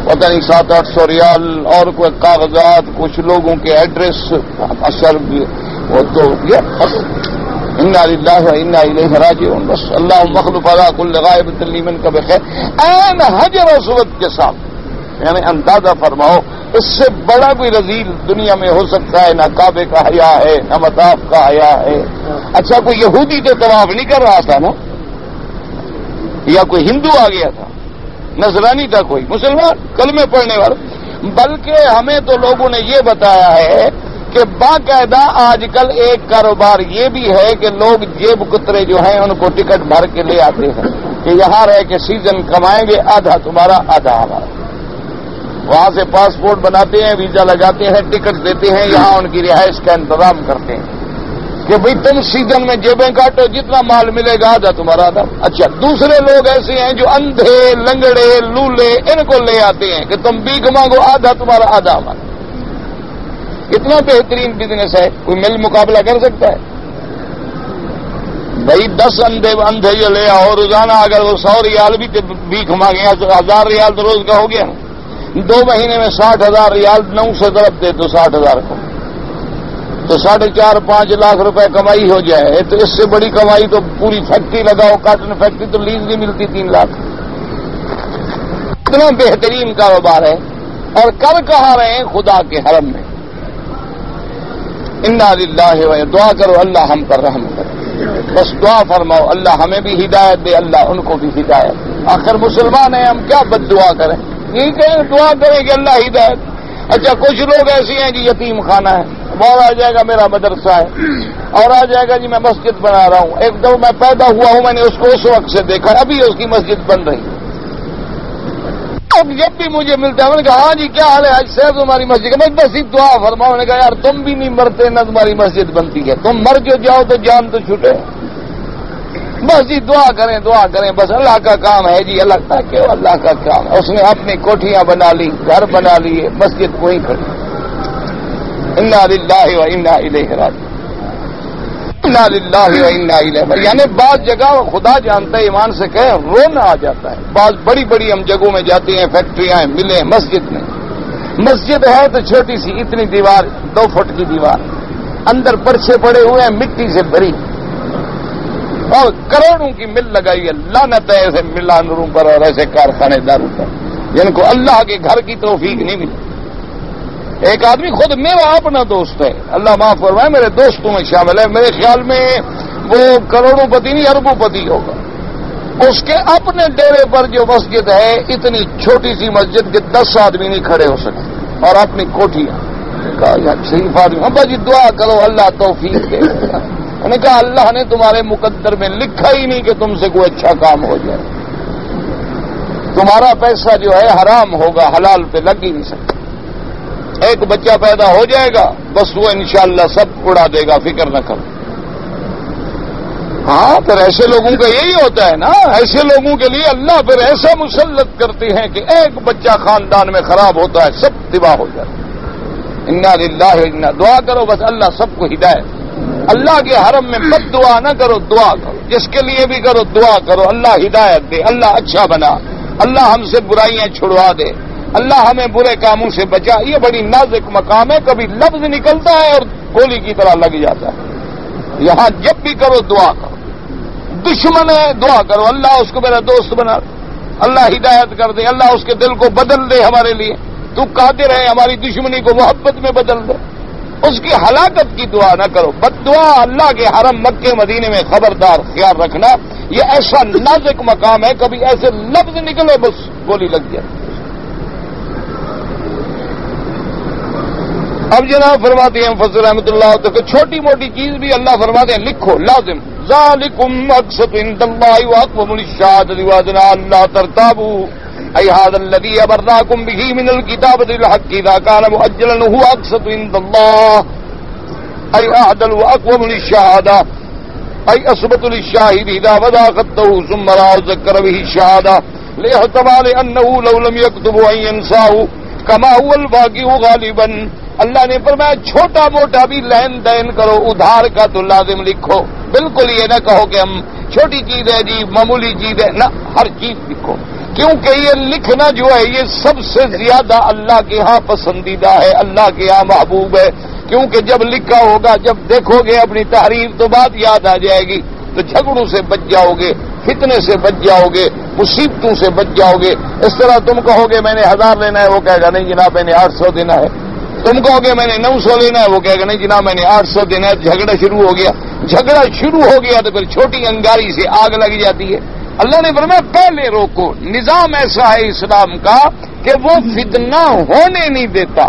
پتہ نہیں 700-800 ریال، اور کوئی کاغذات، کچھ لوگوں کے ایڈریس، اثر وہ تو انا للہ و انا الیہ راجعون، بس اللہ مخلوق علی کل غائب تلیمن کا بخیر، عین حجر اسود کے ساتھ، یعنی اندازہ فرماؤ اس سے بڑا کوئی رذیل دنیا میں ہو سکتا ہے؟ نہ کعبے کا حیا ہے نہ مطاف کا حیا ہے۔ اچھا کوئی یہودی تو طواف نہیں کر رہا تھا نا، یا کوئی ہندو آ گیا تھا، نصرانی تھا، کوئی مسلمان کلمے پڑھنے والا، بلکہ ہمیں تو لوگوں نے یہ بتایا ہے کہ باقاعدہ آج کل ایک کاروبار یہ بھی ہے کہ لوگ جیب کترے جو ہیں ان کو ٹکٹ بھر کے لے آتے ہیں کہ یہاں رہ کے سیزن کمائیں گے، آدھا تمہارا آدھا ہمارا۔ وہاں سے پاسپورٹ بناتے ہیں، ویزا لگاتے ہیں، ٹکٹ دیتے ہیں، یہاں ان کی رہائش کا انتظام کرتے ہیں کہ بھئی تم سیزن میں جیبیں کاٹو، جتنا مال ملے گا آدھا تمہارا آدھا۔ اچھا دوسرے لوگ ایسے ہیں جو اندھے لنگڑے لولے ان کو لے آتے ہیں کہ تم بھیک مانگو، آدھا تمہارا آدھا ہمارا۔ کتنا بہترین بزنس ہے، کوئی مل مقابلہ کر سکتا ہے؟ بھائی 10 اندھے جو لے آؤ، روزانہ اگر وہ 100 ریال بھی بھیک مانگے 1000 ریال تو روز کا ہو گیا، 2 مہینے میں 60,000 ریال، 9 سے ضرب دے تو 60,000 کو، تو 4.5-5 لاکھ روپے کمائی ہو جائے، تو اس سے بڑی کمائی تو پوری فیکٹری لگاؤ، کاٹن فیکٹری تو لیز نہیں ملتی 3 لاکھ۔ اتنا بہترین کاروبار ہے، اور کر کہاں رہے ہیں؟ خدا کے حرم میں۔ انا للہ و دعا کرو اللہ ہم پر رحم کرے، بس دعا فرماؤ اللہ ہمیں بھی ہدایت دے، اللہ ان کو بھی ہدایت۔ آخر مسلمان ہیں، ہم کیا بد دعا کریں؟ یہی کہیں دعا کریں کہ اللہ ہدایت۔ اچھا کچھ لوگ ایسے ہیں جی یتیم خانہ ہے، اور آ جائے گا میرا مدرسہ ہے، اور آ جائے گا جی میں مسجد بنا رہا ہوں، ایک دو میں پیدا ہوا ہوں، میں نے اس کو اس وقت سے دیکھا، ابھی اس کی مسجد بن رہی ہے۔ اب جب بھی مجھے ملتا ہے میں نے کہا ہاں جی کیا حال ہے آج صاحب تمہاری مسجد کا؟ میں بس دعا فرماؤں، نے کہا یار تم بھی نہیں مرتے نہ تمہاری مسجد بنتی ہے، تم مر جو جاؤ تو جان تو چھوٹے، بس جی دعا کریں بس، اللہ کا کام ہے جی، اللہ کا کیوں اللہ کا کام ہے۔ اس نے اپنی کوٹھیاں بنا لی، گھر بنا لیے، مسجد کوئی کھڑی۔ انا للہ و انا الیہ راجعون۔ انا للہ و انا الیہ، یعنی بعض جگہ خدا جانتا ہے، ایمان سے کہے رونا آ جاتا ہے۔ بعض بڑی بڑی ہم جگہوں میں جاتے ہیں، فیکٹریاں ہیں، ملیں، مسجد میں، مسجد ہے تو چھوٹی سی اتنی دیوار، 2 فٹ کی دیوار، اندر پرچے پڑے ہوئے ہیں مٹی سے بھری، اور کروڑوں کی مل لگائی ہے۔ لعنت ہے ایسے ملانروں پر اور ایسے کارخانے داروں پر جن کو اللہ کے گھر کی توفیق نہیں ملی۔ ایک آدمی خود میرا اپنا دوست ہے، اللہ معاف فرمائے، میرے دوستوں میں شامل ہے، میرے خیال میں وہ کروڑوں پتی نہیں اربوں پتی ہوگا۔ اس کے اپنے ڈیرے پر جو مسجد ہے، اتنی چھوٹی سی مسجد کے 10 آدمی نہیں کھڑے ہو سکتے، اور اپنی کوٹھیاں۔ کہا یار شریف آدمی، ابا جی دعا کرو اللہ توفیق دے۔ انہوں نے کہا اللہ نے تمہارے مقدر میں لکھا ہی نہیں کہ تم سے کوئی اچھا کام ہو جائے، تمہارا پیسہ جو ہے حرام ہوگا، حلال پہ لگ ہی نہیں سکتا۔ ایک بچہ پیدا ہو جائے گا بس وہ انشاءاللہ سب اڑا دے گا، فکر نہ کرو۔ ہاں پھر ایسے لوگوں کا یہی ہوتا ہے نا، ایسے لوگوں کے لیے اللہ پھر ایسا مسلط کرتے ہیں کہ ایک بچہ خاندان میں خراب ہوتا ہے سب تباہ ہو جاتا ہے۔ انا للہ و انا، دعا کرو بس اللہ سب کو ہدایت۔ اللہ کے حرم میں بد دعا نہ کرو، دعا کرو، جس کے لیے بھی کرو دعا کرو، اللہ ہدایت دے، اللہ اچھا بنا، اللہ ہم سے برائیاں چھڑوا دے، اللہ ہمیں برے کاموں سے بچا۔ یہ بڑی نازک مقام ہے، کبھی لفظ نکلتا ہے اور گولی کی طرح لگ جاتا ہے۔ یہاں جب بھی کرو دعا کرو، دشمن ہے دعا کرو اللہ اس کو میرا دوست بنا دے، اللہ ہدایت کر دے، اللہ اس کے دل کو بدل دے ہمارے لیے، تو قادر ہے ہماری دشمنی کو محبت میں بدل دے۔ اس کی ہلاکت کی دعا نہ کرو، بد دعا اللہ کے حرم مکے مدینے میں خبردار خیال رکھنا، یہ ایسا نازک مقام ہے، کبھی ایسے لفظ نکلے بس گولی لگ جائے۔ اب جناب فرماتے ہیں فضل رحمۃ اللہ تو کہ چھوٹی موٹی چیز بھی اللہ فرماتے ہیں لکھو، لازم، ذالکم اقسط عند اللہ واقوم للشہادۃ وادنا اللہ ترتابوا ای ھذا الذی ابرأکم بہ من الکتابۃ الحق اذا کان مؤجلا هو اقسط عند اللہ ای اعدل واقوم للشہادۃ ای اثبت للشاہد اذا وضع خطه ثم رأى ذکر به الشہادۃ لاحتمال انه لو لم يكتب ان ينساه كما هو الواقع غالبا۔ اللہ نے فرمایا چھوٹا موٹا بھی لین دین کرو، ادھار کا تو لازم لکھو، بالکل یہ نہ کہو کہ ہم چھوٹی چیز ہے جی معمولی چیز ہے، نہ ہر چیز لکھو، کیونکہ یہ لکھنا جو ہے یہ سب سے زیادہ اللہ کے ہاں پسندیدہ ہے، اللہ کے ہاں محبوب ہے، کیونکہ جب لکھا ہوگا، جب دیکھو گے اپنی تحریر تو بات یاد آ جائے گی، تو جھگڑوں سے بچ جاؤ گے، فتنے سے بچ جاؤ گے، مصیبتوں سے بچ جاؤ گے۔ اس طرح تم کہو گے میں نے 1000 لینا ہے، وہ کہے گا نہیں جناب میں نے 800 دینا ہے، تم کہو گے میں نے 900 لینا ہے، وہ کہے گا نہیں جناب میں نے 800 دینا ہے، جھگڑا شروع ہو گیا، جھگڑا شروع ہو گیا تو پھر چھوٹی انگاری سے آگ لگ جاتی ہے۔ اللہ نے فرمایا پہلے روکو، نظام ایسا ہے اسلام کا کہ وہ فتنہ ہونے نہیں دیتا۔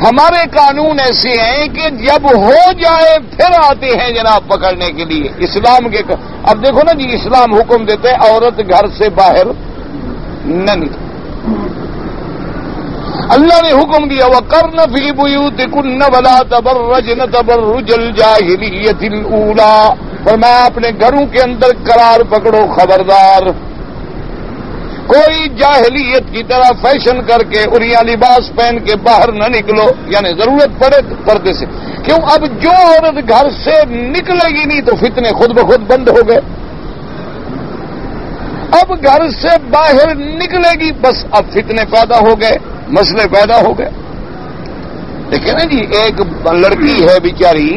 ہمارے قانون ایسے ہیں کہ جب ہو جائے پھر آتے ہیں جناب پکڑنے کے لیے، اسلام کے اب دیکھو نا جی، اسلام حکم دیتے ہیں عورت گھر سے باہر نہ نکلے، اللہ نے حکم دیا وَقَرْنَ فِي بُيُوتِكُنَّ وَلَا تَبَرَّجْنَ تَبَرُّجَ الْجَاهِلِيَّةِ الْأُولَىٰ، فرمایا اپنے گھروں کے اندر قرار پکڑو، خبردار کوئی جاہلیت کی طرح فیشن کر کے اڑیا لباس پہن کے باہر نہ نکلو، یعنی ضرورت پڑے تو پردے سے، کیوں اب جو عورت گھر سے نکلے گی نہیں تو فتنے خود بخود بند ہو گئے، اب گھر سے باہر نکلے گی بس اب فتنے پیدا ہو گئے، مسئلے پیدا ہو گئے۔ دیکھیں نا جی، ایک لڑکی ہے بیچاری،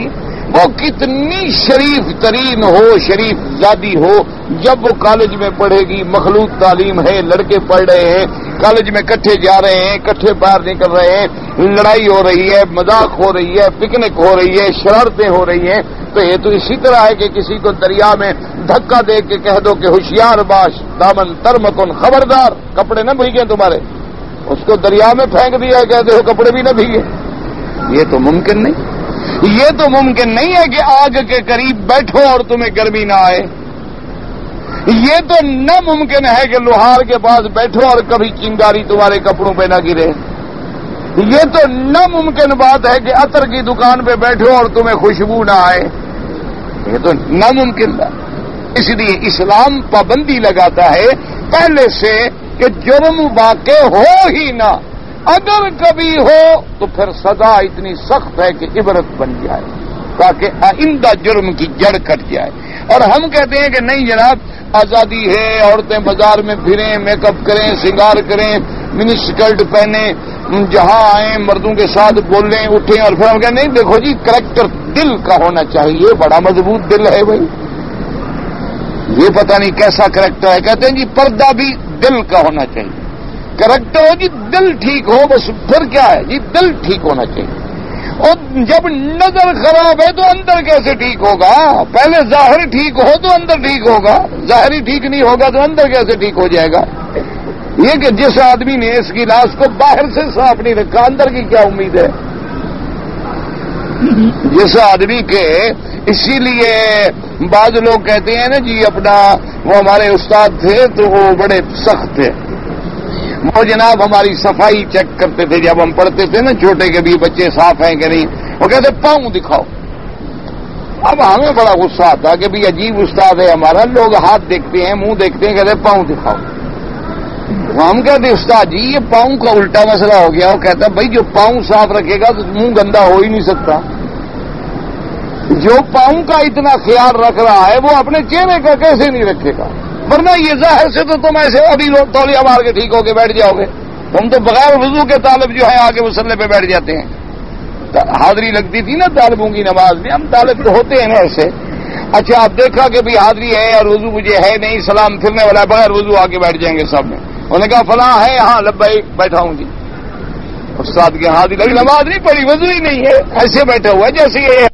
وہ کتنی شریف ترین ہو، شریف زادی ہو، جب وہ کالج میں پڑھے گی، مخلوط تعلیم ہے، لڑکے پڑھ رہے ہیں، کالج میں کٹھے جا رہے ہیں، کٹھے باہر نکل رہے ہیں، لڑائی ہو رہی ہے، مذاق ہو رہی ہے، پکنک ہو رہی ہے، شرارتیں ہو رہی ہیں، تو یہ تو اسی طرح ہے کہ کسی کو دریا میں دھکا دے کے کہہ دو کہ ہوشیار باش دامن ترمکن، خبردار کپڑے نہ بھیگیں تمہارے، اس کو دریا میں پھینک دیا کہتے ہو کپڑے بھی نہ بھیگے، یہ تو ممکن نہیں، یہ تو ممکن نہیں ہے کہ آگ کے قریب بیٹھو اور تمہیں گرمی نہ آئے، یہ تو ناممکن ہے کہ لوہار کے پاس بیٹھو اور کبھی چنگاری تمہارے کپڑوں پہ نہ گرے، یہ تو ناممکن بات ہے کہ عطر کی دکان پہ بیٹھو اور تمہیں خوشبو نہ آئے، یہ تو ناممکن ہے۔ اس لیے اسلام پابندی لگاتا ہے پہلے سے کہ جرم واقع ہو ہی نہ، اگر کبھی ہو تو پھر سزا اتنی سخت ہے کہ عبرت بن جائے، تاکہ آئندہ جرم کی جڑ کٹ جائے۔ اور ہم کہتے ہیں کہ نہیں جناب، آزادی ہے، عورتیں بازار میں پھریں، میک اپ کریں، سنگار کریں، منی اسکرٹ پہنیں، جہاں آئیں مردوں کے ساتھ بولیں اٹھیں، اور پھر ہم کہتے ہیں نہیں دیکھو جی کریکٹر دل کا ہونا چاہیے، بڑا مضبوط دل ہے بھائی، یہ پتہ نہیں کیسا کریکٹر ہے، کہتے ہیں جی پردہ بھی دل کا ہونا چاہیے، کریکٹر ہو جی دل ٹھیک ہو، بس پھر کیا ہے جی دل ٹھیک ہونا چاہیے۔ اور جب نظر خراب ہے تو اندر کیسے ٹھیک ہوگا؟ پہلے ظاہر ٹھیک ہو تو اندر ٹھیک ہوگا، ظاہری ٹھیک نہیں ہوگا تو اندر کیسے ٹھیک ہو جائے گا؟ یہ کہ جس آدمی نے اس گلاس کو باہر سے صاف نہیں رکھا، اندر کی کیا امید ہے؟ جس آدمی کے اسی لیے بعض لوگ کہتے ہیں نا جی اپنا، وہ ہمارے استاد تھے تو وہ بڑے سخت تھے، وہ جناب ہماری صفائی چیک کرتے تھے جب ہم پڑھتے تھے نا چھوٹے کے بھی بچے صاف ہیں کہ نہیں، وہ کہتے پاؤں دکھاؤ۔ اب ہمیں بڑا غصہ آتا کہ بھی عجیب استاد ہے ہمارا، لوگ ہاتھ دیکھتے ہیں منہ دیکھتے ہیں، کہتے پاؤں دکھاؤ۔ ہم کہتے استاد جی یہ پاؤں کا الٹا مسئلہ ہو گیا۔ وہ کہتا بھائی جو پاؤں صاف رکھے گا تو منہ گندا ہو ہی نہیں سکتا، جو پاؤں کا اتنا خیال رکھ رہا ہے وہ اپنے چہرے کا کیسے نہیں رکھے گا؟ ورنہ یہ ظاہر سے تو تم ایسے ابھی تولیہ مار کے ٹھیک ہو کے بیٹھ جاؤ گے، تم تو بغیر وضو کے طالب جو ہے آگے مسلح پہ بیٹھ جاتے ہیں۔ حاضری لگتی تھی نا طالبوں کی نماز میں، ہم طالب تو ہوتے ہیں نا ایسے۔ اچھا آپ دیکھا کہ بھی حاضری ہے اور وضو مجھے ہے نہیں، سلام پھرنے والا ہے، بغیر وضو آگے بیٹھ جائیں گے سب میں۔ انہوں نے کہا فلاں ہے، ہاں لبیک بیٹھا ہوں جی۔ استاد کی حاضری لگی، نماز نہیں پڑھی، وضو ہی نہیں ہے، ایسے بیٹھا ہوا ہے جیسے یہ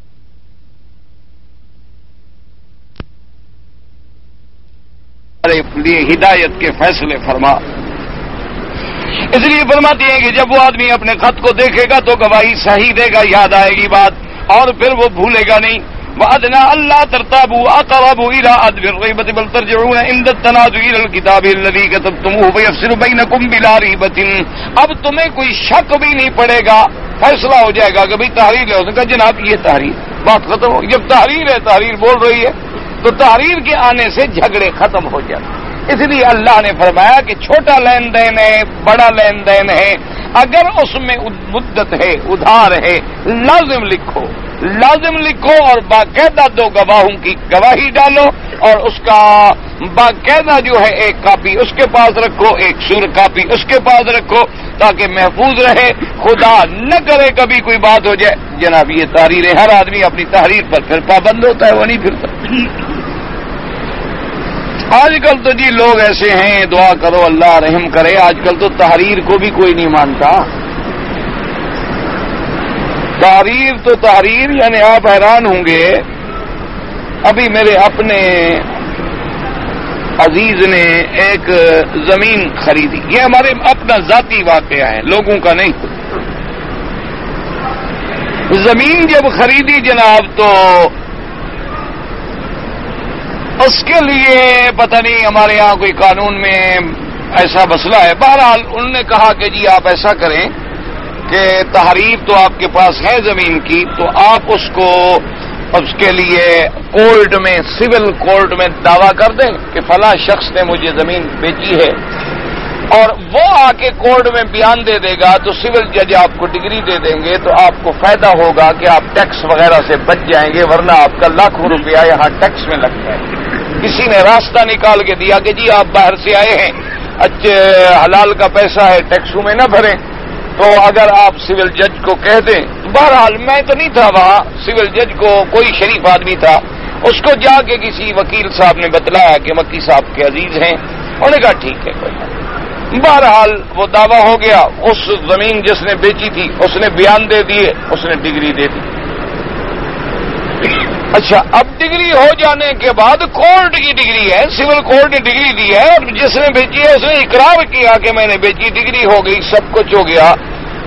لیے ہدایت کے فیصلے فرما۔ اس لیے فرماتے ہیں کہ جب وہ آدمی اپنے خط کو دیکھے گا تو گواہی صحیح دے گا، یاد آئے گی بات، اور پھر وہ بھولے گا نہیں۔ وَأَدْنَا أَلَّا تَرْتَابُوا أَقْرَبُ إِلَىٰ عَدْوِ الرَّيْبَةِ بَلْ تَرْجِعُونَ عِندَ التَّنَازُعِ إِلَى الْكِتَابِ الَّذِي كَتَبْتُمُوهُ فَيَفْصِلُ بَيْنَكُمْ بِلَا رَيْبَةٍ۔ اب تمہیں کوئی شک بھی نہیں پڑے گا، فیصلہ ہو جائے گا کہ بھئی تحریر ہے۔ اس نے کہا جناب یہ تحریر، بات ختم ہو۔ جب تحریر ہے، تحریر بول رہی ہے تو تحریر کے آنے سے جھگڑے ختم ہو جاتے۔ اس لیے اللہ نے فرمایا کہ چھوٹا لین دین ہے، بڑا لین دین ہے، اگر اس میں مدت ہے، ادھار ہے، لازم لکھو، لازم لکھو، اور باقاعدہ دو گواہوں کی گواہی ڈالو، اور اس کا باقاعدہ جو ہے ایک کاپی اس کے پاس رکھو، ایک سور کاپی اس کے پاس رکھو، تاکہ محفوظ رہے، خدا نہ کرے کبھی کوئی بات ہو جائے۔ جناب یہ تحریر ہے، ہر آدمی اپنی تحریر پر پھر پابند ہوتا ہے، وہ نہیں پھرتا۔ آج کل تو جی لوگ ایسے ہیں، دعا کرو اللہ رحم کرے، آج کل تو تحریر کو بھی کوئی نہیں مانتا۔ تحریر تو تحریر، یعنی آپ حیران ہوں گے، ابھی میرے اپنے عزیز نے ایک زمین خریدی، یہ ہمارے اپنا ذاتی واقعہ ہے، لوگوں کا نہیں۔ زمین جب خریدی جناب تو اس کے لیے پتہ نہیں ہمارے یہاں کوئی قانون میں ایسا مسئلہ ہے، بہرحال انہوں نے کہا کہ جی آپ ایسا کریں کہ تحریر تو آپ کے پاس ہے زمین کی، تو آپ اس کو اس کے لیے کورٹ میں، سول کورٹ میں دعویٰ کر دیں کہ فلاں شخص نے مجھے زمین بیچی ہے، اور وہ آ کے کورٹ میں بیان دے دے گا تو سول جج آپ کو ڈگری دے دیں گے، تو آپ کو فائدہ ہوگا کہ آپ ٹیکس وغیرہ سے بچ جائیں گے، ورنہ آپ کا لاکھوں روپیہ یہاں ٹیکس میں لگتا ہے۔ کسی نے راستہ نکال کے دیا کہ جی آپ باہر سے آئے ہیں، اچھے حلال کا پیسہ ہے، ٹیکسوں میں نہ بھریں، تو اگر آپ سول جج کو کہہ دیں، بہرحال میں تو نہیں تھا وہاں، سول جج کو کوئی شریف آدمی تھا، اس کو جا کے کسی وکیل صاحب نے بتلایا کہ مکی صاحب کے عزیز ہیں، انہوں نے کہا ٹھیک ہے کوئی بات۔ بہرحال وہ دعویٰ ہو گیا، اس زمین جس نے بیچی تھی اس نے بیان دے دیے، اس نے ڈگری دے دی۔ اچھا اب ڈگری ہو جانے کے بعد کورٹ کی ڈگری ہے، سول کورٹ نے ڈگری دی ہے، اور جس نے بیچی ہے اس نے اقرار کیا کہ میں نے بیچی، ڈگری ہو گئی، سب کچھ ہو گیا۔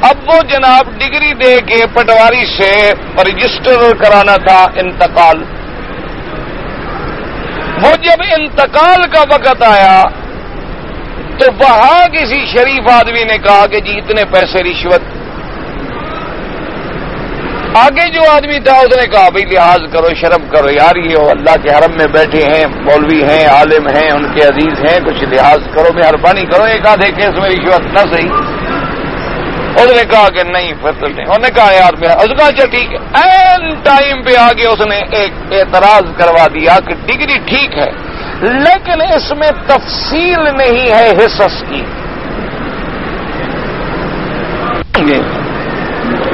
اب وہ جناب ڈگری دے کے پٹواری سے رجسٹر کرانا تھا انتقال۔ وہ جب انتقال کا وقت آیا تو وہاں کسی شریف آدمی نے کہا کہ جی اتنے پیسے رشوت۔ آگے جو آدمی تھا اس نے کہا بھائی لحاظ کرو، شرم کرو یار، یہ اللہ کے حرم میں بیٹھے ہیں، مولوی ہیں، عالم ہیں، ان کے عزیز ہیں، کچھ لحاظ کرو، مہربانی کرو، ایک آدھے کیس میں رشوت نہ صحیح۔ اس نے کہا کہ نہیں پھر تو نہیں. انہوں نے کہا یار میرا. اس نے کہا اچھا ٹھیک ہے. این ٹائم پہ آگے اس نے ایک اعتراض کروا دیا کہ ڈگری ٹھیک ہے لیکن اس میں تفصیل نہیں ہے حصص کی.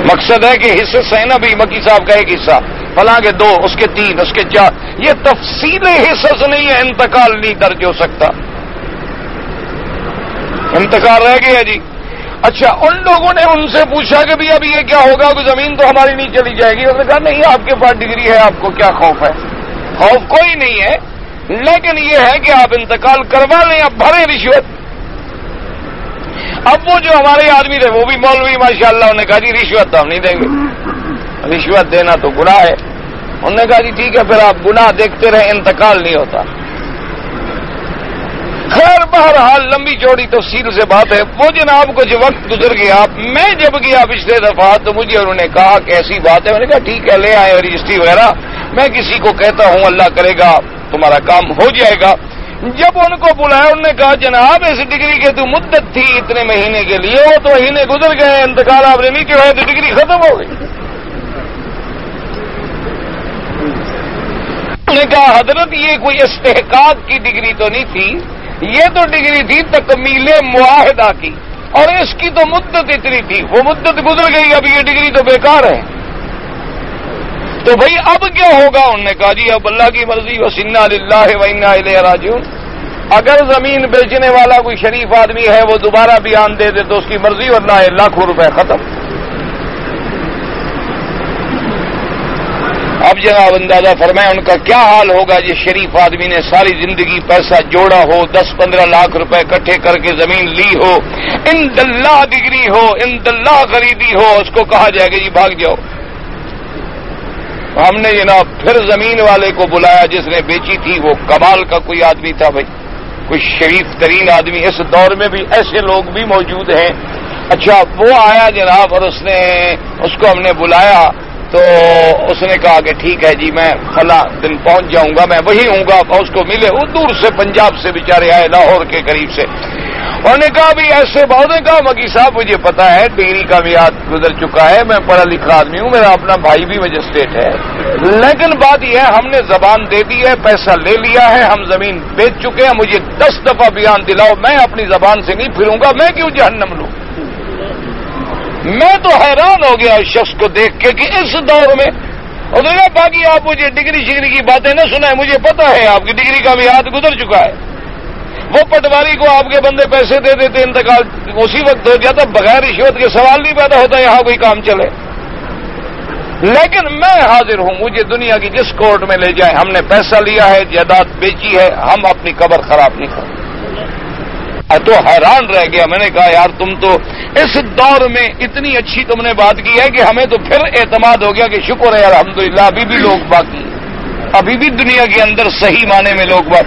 مقصد ہے کہ حصص ہے نا بھی مکی صاحب کا ایک حصہ فلاں کے 2 اس کے 3 اس کے 4. یہ تفصیل حصص نہیں ہے. انتقال نہیں درج ہو سکتا. انتقال رہ گیا جی. اچھا ان لوگوں نے ان سے پوچھا کہ اب یہ کیا ہوگا کہ زمین تو ہماری نہیں چلی جائے گی. انہوں نے کہا نہیں آپ کے پاس ڈگری ہے آپ کو کیا خوف ہے. خوف کوئی نہیں ہے لیکن یہ ہے کہ آپ انتقال کروا لیں. اب بھریں رشوت. اب وہ جو ہمارے آدمی تھے وہ بھی مولوی ماشاءاللہ انہوں نے کہا جی رشوت تو ہم نہیں دیں گے. رشوت دینا تو گناہ ہے. انہوں نے کہا جی ٹھیک ہے پھر آپ گناہ دیکھتے رہے انتقال نہیں ہوتا. خیر بہرحال لمبی چوڑی تفصیل سے بات ہے. وہ جناب کچھ وقت گزر گیا. میں جب گیا پچھلے دفعہ تو مجھے انہوں نے کہا کہ ایسی بات ہے. میں نے کہا ٹھیک ہے لے آئے رجسٹری وغیرہ. میں کسی کو کہتا ہوں اللہ کرے گا تمہارا کام ہو جائے گا. جب ان کو بلایا انہوں نے کہا جناب اس ڈگری کی تو مدت تھی اتنے مہینے کے لیے وہ تو مہینے گزر گئے انتقال آپ نے نہیں کیا ہے تو ڈگری ختم ہو گئی. انہوں نے کہا حضرت یہ کوئی استحقاق کی ڈگری تو نہیں تھی. یہ تو ڈگری تھی تکمیل معاہدہ کی اور اس کی تو مدت اتنی تھی. وہ مدت گزر گئی اب یہ ڈگری تو بیکار ہے. تو بھائی اب کیا ہوگا. انہوں نے کہا جی اب اللہ کی مرضی وَإِنَّا لِلَّهِ وَإِنَّا إِلَيْهِ رَاجِعُونَ. اگر زمین بیچنے والا کوئی شریف آدمی ہے وہ دوبارہ بیان دے دے تو اس کی مرضی ورنہ ہے لاکھوں روپے ختم. اب جناب اندازہ فرمائیں ان کا کیا حال ہوگا. جس شریف آدمی نے ساری زندگی پیسہ جوڑا ہو 10-15 لاکھ روپے اکٹھے کر کے زمین لی ہو اند اللہ ڈگری ہو اند اللہ خریدی ہو اس کو کہا جائے گا جی بھاگ جاؤ. ہم نے جناب پھر زمین والے کو بلایا جس نے بیچی تھی. وہ کمال کا کوئی آدمی تھا بھائی کوئی شریف ترین آدمی. اس دور میں بھی ایسے لوگ بھی موجود ہیں. اچھا وہ آیا جناب اور اس کو ہم نے بلایا تو اس نے کہا کہ ٹھیک ہے جی میں فلاں دن پہنچ جاؤں گا میں وہی ہوں گا. اس کو ملے وہ دور سے پنجاب سے بیچارے آئے لاہور کے قریب سے. انہوں نے کہا بھی ایسے بہت نے کہا مکی صاحب مجھے پتا ہے ڈگری کا میعاد گزر چکا ہے میں پڑھا لکھا آدمی ہوں میرا اپنا بھائی بھی مجسٹریٹ ہے لیکن بات یہ ہے ہم نے زبان دے دی ہے پیسہ لے لیا ہے ہم زمین بیچ چکے ہیں. مجھے 10 دفعہ بیان دلاؤ میں اپنی زبان سے نہیں پھروں گا. میں کیوں جہنم لوں. میں تو حیران ہو گیا اس شخص کو دیکھ کے کہ اس دور میں اور باقی آپ مجھے ڈگری شگری کی باتیں نہ سنائیں. مجھے پتا ہے آپ کی ڈگری کا میعاد گزر چکا ہے. وہ پٹواری کو آپ کے بندے پیسے دے دیتے انتقال اسی وقت ہو جاتا. بغیر رشوت کے سوال نہیں پیدا ہوتا یہاں کوئی کام چلے. لیکن میں حاضر ہوں مجھے دنیا کی جس کورٹ میں لے جائیں. ہم نے پیسہ لیا ہے جائیداد بیچی ہے ہم اپنی قبر خراب نہیں کریں. تو حیران رہ گیا. میں نے کہا یار تم تو اس دور میں اتنی اچھی تم نے بات کی ہے کہ ہمیں تو پھر اعتماد ہو گیا کہ شکر ہے الحمدللہ ابھی بھی لوگ باقی ابھی بھی دنیا کے اندر صحیح معنی میں لوگ بات.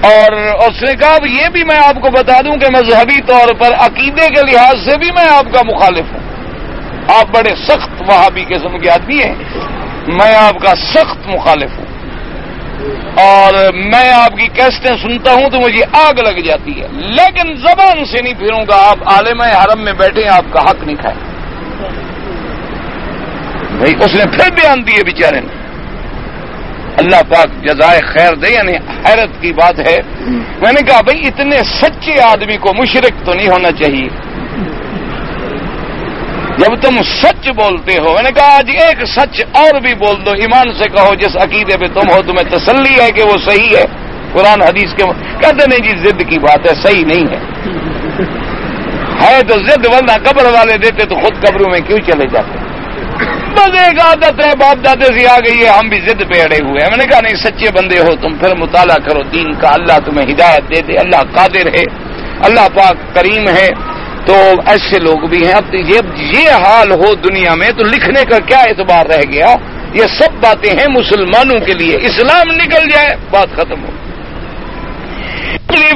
اور اس نے کہا یہ بھی میں آپ کو بتا دوں کہ مذہبی طور پر عقیدے کے لحاظ سے بھی میں آپ کا مخالف ہوں. آپ بڑے سخت وہابی قسم کے آدمی ہیں. میں آپ کا سخت مخالف ہوں اور میں آپ کی کیسٹیں سنتا ہوں تو مجھے آگ لگ جاتی ہے لیکن زبان سے نہیں پھروں گا. آپ عالم حرم میں بیٹھے ہیں آپ کا حق نہیں کھائے. بھائی اس نے پھر بیان دیے بیچارے نے. اللہ پاک جزائے خیر دے. یعنی حیرت کی بات ہے. میں نے کہا بھائی اتنے سچے آدمی کو مشرک تو نہیں ہونا چاہیے جب تم سچ بولتے ہو. میں نے کہا آج ایک سچ اور بھی بول دو ایمان سے کہو جس عقیدے پہ تم ہو تمہیں تسلی ہے کہ وہ صحیح ہے قرآن حدیث کے. کہتے نہیں جی ضد کی بات ہے صحیح نہیں ہے تو ضد ورنہ قبر والے دیتے تو خود قبروں میں کیوں چلے جاتے. بس ایک عادت ہے باپ دادے سے آ گئی ہے ہم بھی ضد پہ اڑے ہوئے ہیں. میں نے کہا نہیں سچے بندے ہو تم پھر مطالعہ کرو دین کا. اللہ تمہیں ہدایت دے دے. اللہ قادر ہے اللہ پاک کریم ہے. تو ایسے لوگ بھی ہیں. اب یہ حال ہو دنیا میں تو لکھنے کا کیا اعتبار رہ گیا. یہ سب باتیں ہیں مسلمانوں کے لیے. اسلام نکل جائے بات ختم ہو.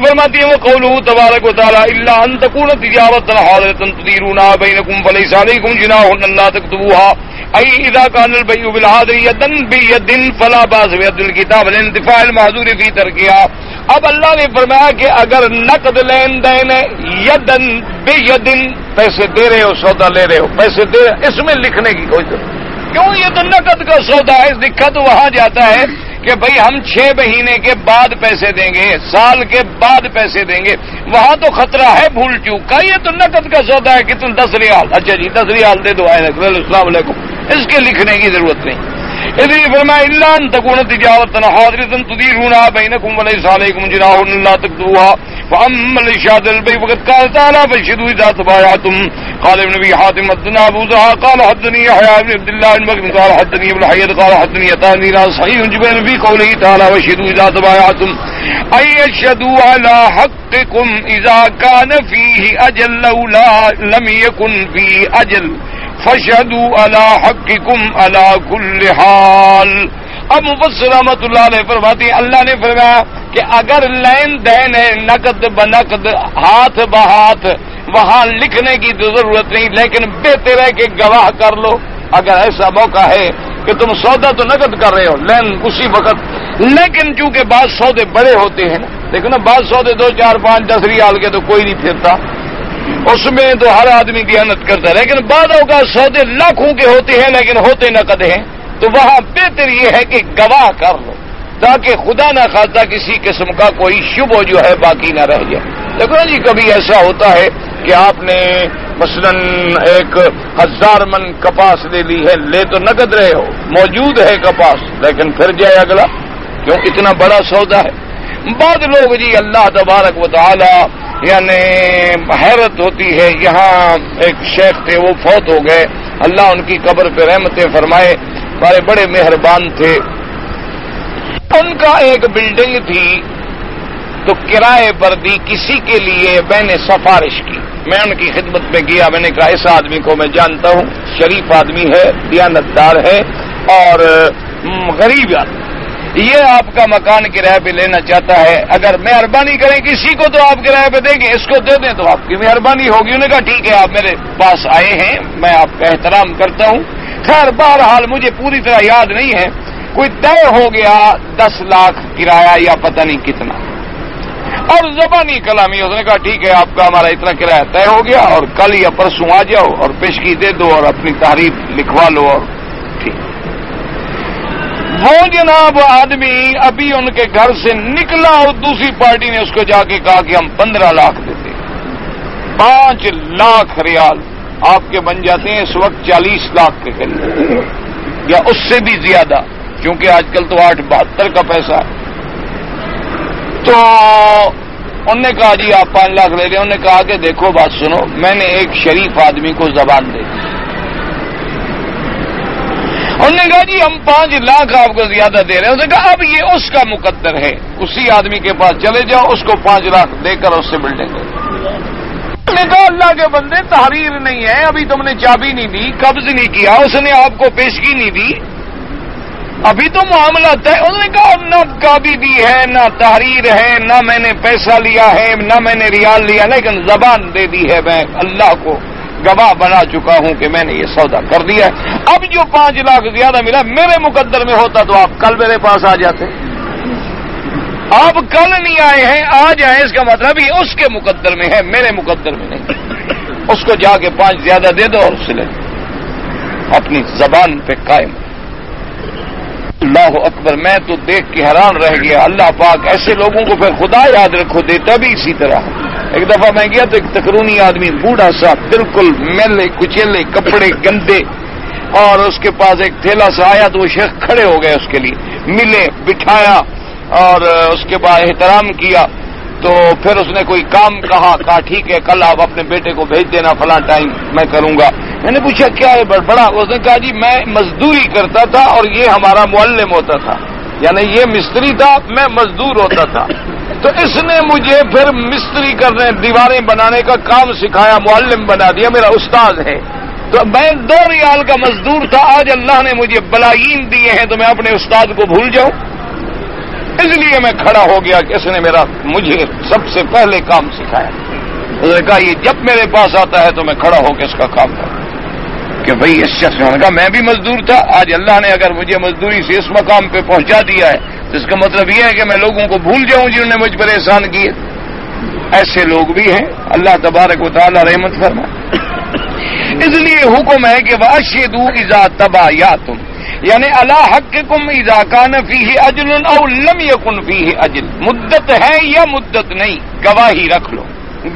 فرماتی ہے وہ قولہ تبارک و تعالی الا ان تکون تجارۃ حاضرۃ تدیرونها بینکم فلیس علیکم جناح الا تکتبوها ای اذا کان البیع بالعادل یدا بید فلا باس بید الکتاب لانتفاع المحظور فی ترکها اب اللہ نے فرمایا کہ اگر نقد لین دین ہے یدن بے یدن، پیسے دے رہے ہو سودا لے رہے ہو پیسے دے رہے، اس میں لکھنے کی کوئی ضرورت کیوں؟ یہ تو نقد کا سودا ہے. لکھا تو وہاں جاتا ہے کہ بھئی ہم 6 مہینے کے بعد پیسے دیں گے، سال کے بعد پیسے دیں گے. وہاں تو خطرہ ہے بھول چوک کا. یہ تو نقد کا سودا ہے کہ تم 10 ریال، اچھا جی 10 ریال دے دو، السلام علیکم، اس کے لکھنے کی ضرورت نہیں. اس لیے فرمایا الا ان تكون تجارة حاضرة تديرونها بينكم وليس عليكم جناح الا تكتبوها فاما الاشهاد البيع فقد قال تعالى فاشهدوا اذا تبايعتم. قال ابن ابي حاتم حدثنا ابو زرعه قال حدثني يحيى بن عبد الله بن بكر قال حدثني ابن حيان قال حدثني اتاني صحيح جبريل في قوله تعالى واشهدوا اذا تبايعتم اي يشهدوا على حقكم اذا كان فيه اجل لولا لم يكن فيه اجل فشهدوا على حقكم على كل حال. اب مفسر رحمۃ اللہ علیہ فرماتے ہیں اللہ نے فرمایا کہ اگر لین دین ہے نقد بنقد ہاتھ بہاتھ وہاں لکھنے کی تو ضرورت نہیں، لیکن بہتر ہے کہ گواہ کر لو. اگر ایسا موقع ہے کہ تم سودا تو نقد کر رہے ہو لین اسی وقت، لیکن چونکہ بعض سودے بڑے ہوتے ہیں نا، دیکھو نا بعض سودے 2 4 5 10 ریال کے تو کوئی نہیں پھرتا، اس میں تو ہر آدمی دیانت کرتا ہے. لیکن بعضوں کا سودے لاکھوں کے ہوتے ہیں لیکن ہوتے نقد ہیں، تو وہاں بہتر یہ ہے کہ گواہ کر لو تاکہ خدا نہ خواستہ کسی قسم کا کوئی شبہ جو ہے باقی نہ رہ جائے. دیکھو نا جی کبھی ایسا ہوتا ہے کہ آپ نے مثلا 1000 من کپاس لے لی ہے، لے تو نقد رہے ہو، موجود ہے کپاس، لیکن پھر جائے اگلا، کیوں؟ اتنا بڑا سودا ہے. بعض لوگ جی اللہ تبارک و تعالی یعنی حیرت ہوتی ہے. یہاں ایک شیخ تھے وہ فوت ہو گئے، اللہ ان کی قبر پہ رحمتیں فرمائے، ہمارے بڑے مہربان تھے. ان کا ایک بلڈنگ تھی تو کرائے پر دی، کسی کے لیے میں نے سفارش کی. میں ان کی خدمت میں گیا، میں نے کہا اس آدمی کو میں جانتا ہوں، شریف آدمی ہے، دیانتدار ہے اور غریب آدمی، یہ آپ کا مکان کرائے پہ لینا چاہتا ہے، اگر مہربانی کریں کسی کو تو آپ کرائے پہ دیں گے، اس کو دے دیں تو آپ کی مہربانی ہوگی. انہوں نے کہا ٹھیک ہے آپ میرے پاس آئے ہیں، میں آپ کا احترام کرتا ہوں. خیر بہرحال مجھے پوری طرح یاد نہیں ہے، کوئی طے ہو گیا 10 لاکھ کرایہ یا پتہ نہیں کتنا، اور زبانی کلامی اس نے کہا ٹھیک ہے آپ کا ہمارا اتنا کرایہ طے ہو گیا اور کل یا پرسوں آ جاؤ اور پیشگی دے دو اور اپنی تعریف لکھوا لو. اور ٹھیک وہ جناب آدمی ابھی ان کے گھر سے نکلا اور دوسری پارٹی نے اس کو جا کے کہا کہ ہم 15 لاکھ دیتے. 5 لاکھ ریال آپ کے بن جاتے ہیں اس وقت 40 لاکھ کے قریب یا اس سے بھی زیادہ، کیونکہ آج کل تو 8.72 کا پیسہ ہے. تو انہوں نے کہا جی آپ 5 لاکھ لے لیں. انہوں نے کہا کہ دیکھو بات سنو، میں نے ایک شریف آدمی کو زبان دے دی. انہوں نے کہا جی ہم 5 لاکھ آپ کو زیادہ دے رہے ہیں. انہوں نے کہا اب یہ اس کا مقدر ہے، اسی آدمی کے پاس چلے جاؤ، اس کو 5 لاکھ دے کر اس سے بلڈنگ دے. انہوں نے کہا اللہ کے بندے تحریر نہیں ہے، ابھی تم نے چابی نہیں دی، قبض نہیں کیا، اس نے آپ کو پیشگی نہیں دی، ابھی تو معاملہ طے. انہوں نے کہا نہ چابی دی ہے، نہ تحریر ہے، نہ میں نے پیسہ لیا ہے، نہ میں نے ریال لیا، لیکن زبان دے دی ہے، میں اللہ کو گواہ بنا چکا ہوں کہ میں نے یہ سودا کر دیا ہے. اب جو 5 لاکھ زیادہ ملا میرے مقدر میں ہوتا تو آپ کل میرے پاس آ جاتے. آپ کل نہیں آئے ہیں، آج آئے، اس کا مطلب یہ اس کے مقدر میں ہے، میرے مقدر میں نہیں. اس کو جا کے 5 زیادہ دے دو اور اسے لے اپنی زبان پہ قائم. اللہ اکبر، میں تو دیکھ کے حیران رہ گیا. اللہ پاک ایسے لوگوں کو پھر خدا یاد رکھو دیتا بھی اسی طرح. ایک دفعہ میں گیا تو ایک تکرونی آدمی بوڑھا سا بالکل میلے کچیلے کپڑے گندے، اور اس کے پاس ایک تھیلا سا آیا تو وہ شیخ کھڑے ہو گئے، اس کے لیے ملے، بٹھایا اور اس کے بعد احترام کیا. تو پھر اس نے کوئی کام کہا ٹھیک ہے کل آپ اپنے بیٹے کو بھیج دینا فلاں ٹائم میں کروں گا. میں نے پوچھا کیا ہے بڑا؟ اس نے کہا جی میں مزدوری کرتا تھا اور یہ ہمارا معلم ہوتا تھا، یعنی یہ مستری تھا، میں مزدور ہوتا تھا، تو اس نے مجھے پھر مستری کرنے دیواریں بنانے کا کام سکھایا، معلم بنا دیا، میرا استاد ہے. تو میں 2 ریال کا مزدور تھا، آج اللہ نے مجھے بلائین دیے ہیں تو میں اپنے استاد کو بھول جاؤں؟ اس لیے میں کھڑا ہو گیا کہ اس نے مجھے سب سے پہلے کام سکھایا. اس نے کہا یہ جب میرے پاس آتا ہے تو میں کھڑا ہو کے اس کا کام کروں کہ بھئی اس شخص نے کہا میں بھی مزدور تھا، آج اللہ نے اگر مجھے مزدوری سے اس مقام پہ پہنچا دیا ہے اس کا مطلب یہ ہے کہ میں لوگوں کو بھول جاؤں جنہوں نے مجھ پر احسان کیے؟ ایسے لوگ بھی ہیں، اللہ تبارک و تعالی رحمت فرمائے۔ اس لیے حکم ہے کہ واشہدوا اذا تبایعتم، یعنی علی حقکم اذا کان فیہ اجل او لم یکن فیہ اجل، مدت ہے یا مدت نہیں، گواہی رکھ لو،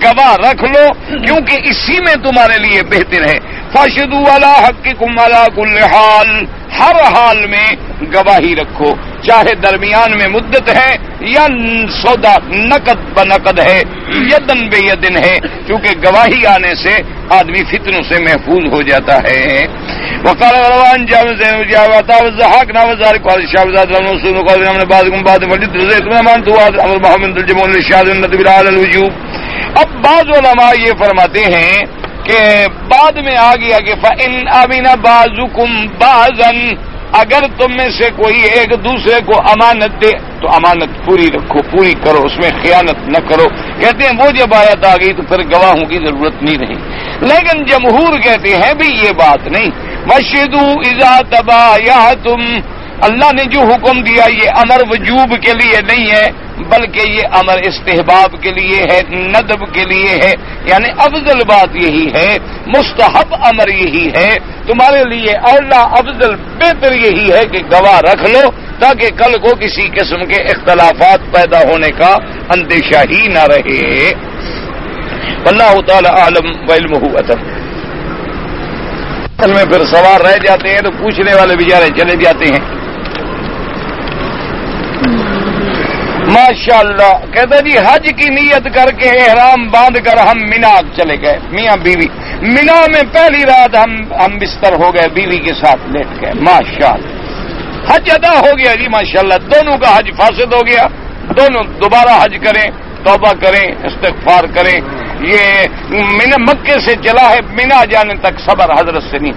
گواہ رکھ لو، کیونکہ اسی میں تمہارے لیے بہتر ہے۔ فاشہدوا علی حقکم علی کل حال، ہر حال میں گواہی رکھو، چاہے درمیان میں مدت ہے یا سودا نقد بنقد ہے، یدن بے یدن ہے، کیونکہ گواہی آنے سے آدمی فتنوں سے محفوظ ہو جاتا ہے۔ وقال روان جاوتا وزحاق ناوزار قال شاوزاد رسول قال من بعضكم بعض ولد رزق من دعاء امر محمد الجمول الشاذ النبي بالعال الوجوب۔ اب بعض علماء یہ فرماتے ہیں کہ بعد میں آ گیا کہ فَإِنْ أَمِنَ بَعْضُكُمْ بَعْضًا، اگر تم میں سے کوئی ایک دوسرے کو امانت دے تو امانت پوری رکھو، پوری کرو، اس میں خیانت نہ کرو۔ کہتے ہیں وہ جب آیت آ گئی تو پھر گواہوں کی ضرورت نہیں رہی، لیکن جمہور کہتے ہیں بھی یہ بات نہیں۔ وَشْهِدُوا إِذَا تَبَايَعْتُمْ، اللہ نے جو حکم دیا یہ امر وجوب کے لیے نہیں ہے، بلکہ یہ امر استحباب کے لیے ہے، ندب کے لیے ہے، یعنی افضل بات یہی ہے، مستحب امر یہی ہے، تمہارے لیے اعلیٰ افضل بہتر یہی ہے کہ گواہ رکھ لو تاکہ کل کو کسی قسم کے اختلافات پیدا ہونے کا اندیشہ ہی نہ رہے۔ واللہ تعالی اعلم وعلمہ اتم۔ اصل میں پھر سوال رہ جاتے ہیں تو پوچھنے والے بیچارے چلے جاتے ہیں۔ ماشاءاللہ کہتا جی حج کی نیت کر کے احرام باندھ کر ہم مینا چلے گئے، میاں بیوی، مینا میں پہلی رات ہم بستر ہو گئے، بیوی کے ساتھ لیٹ گئے، ماشاءاللہ حج ادا ہو گیا جی، ماشاءاللہ دونوں کا حج فاسد ہو گیا، دونوں دوبارہ حج کریں، توبہ کریں، استغفار کریں۔ یہ مینا مکے سے چلا ہے، مینا جانے تک صبر حضرت سے نہیں،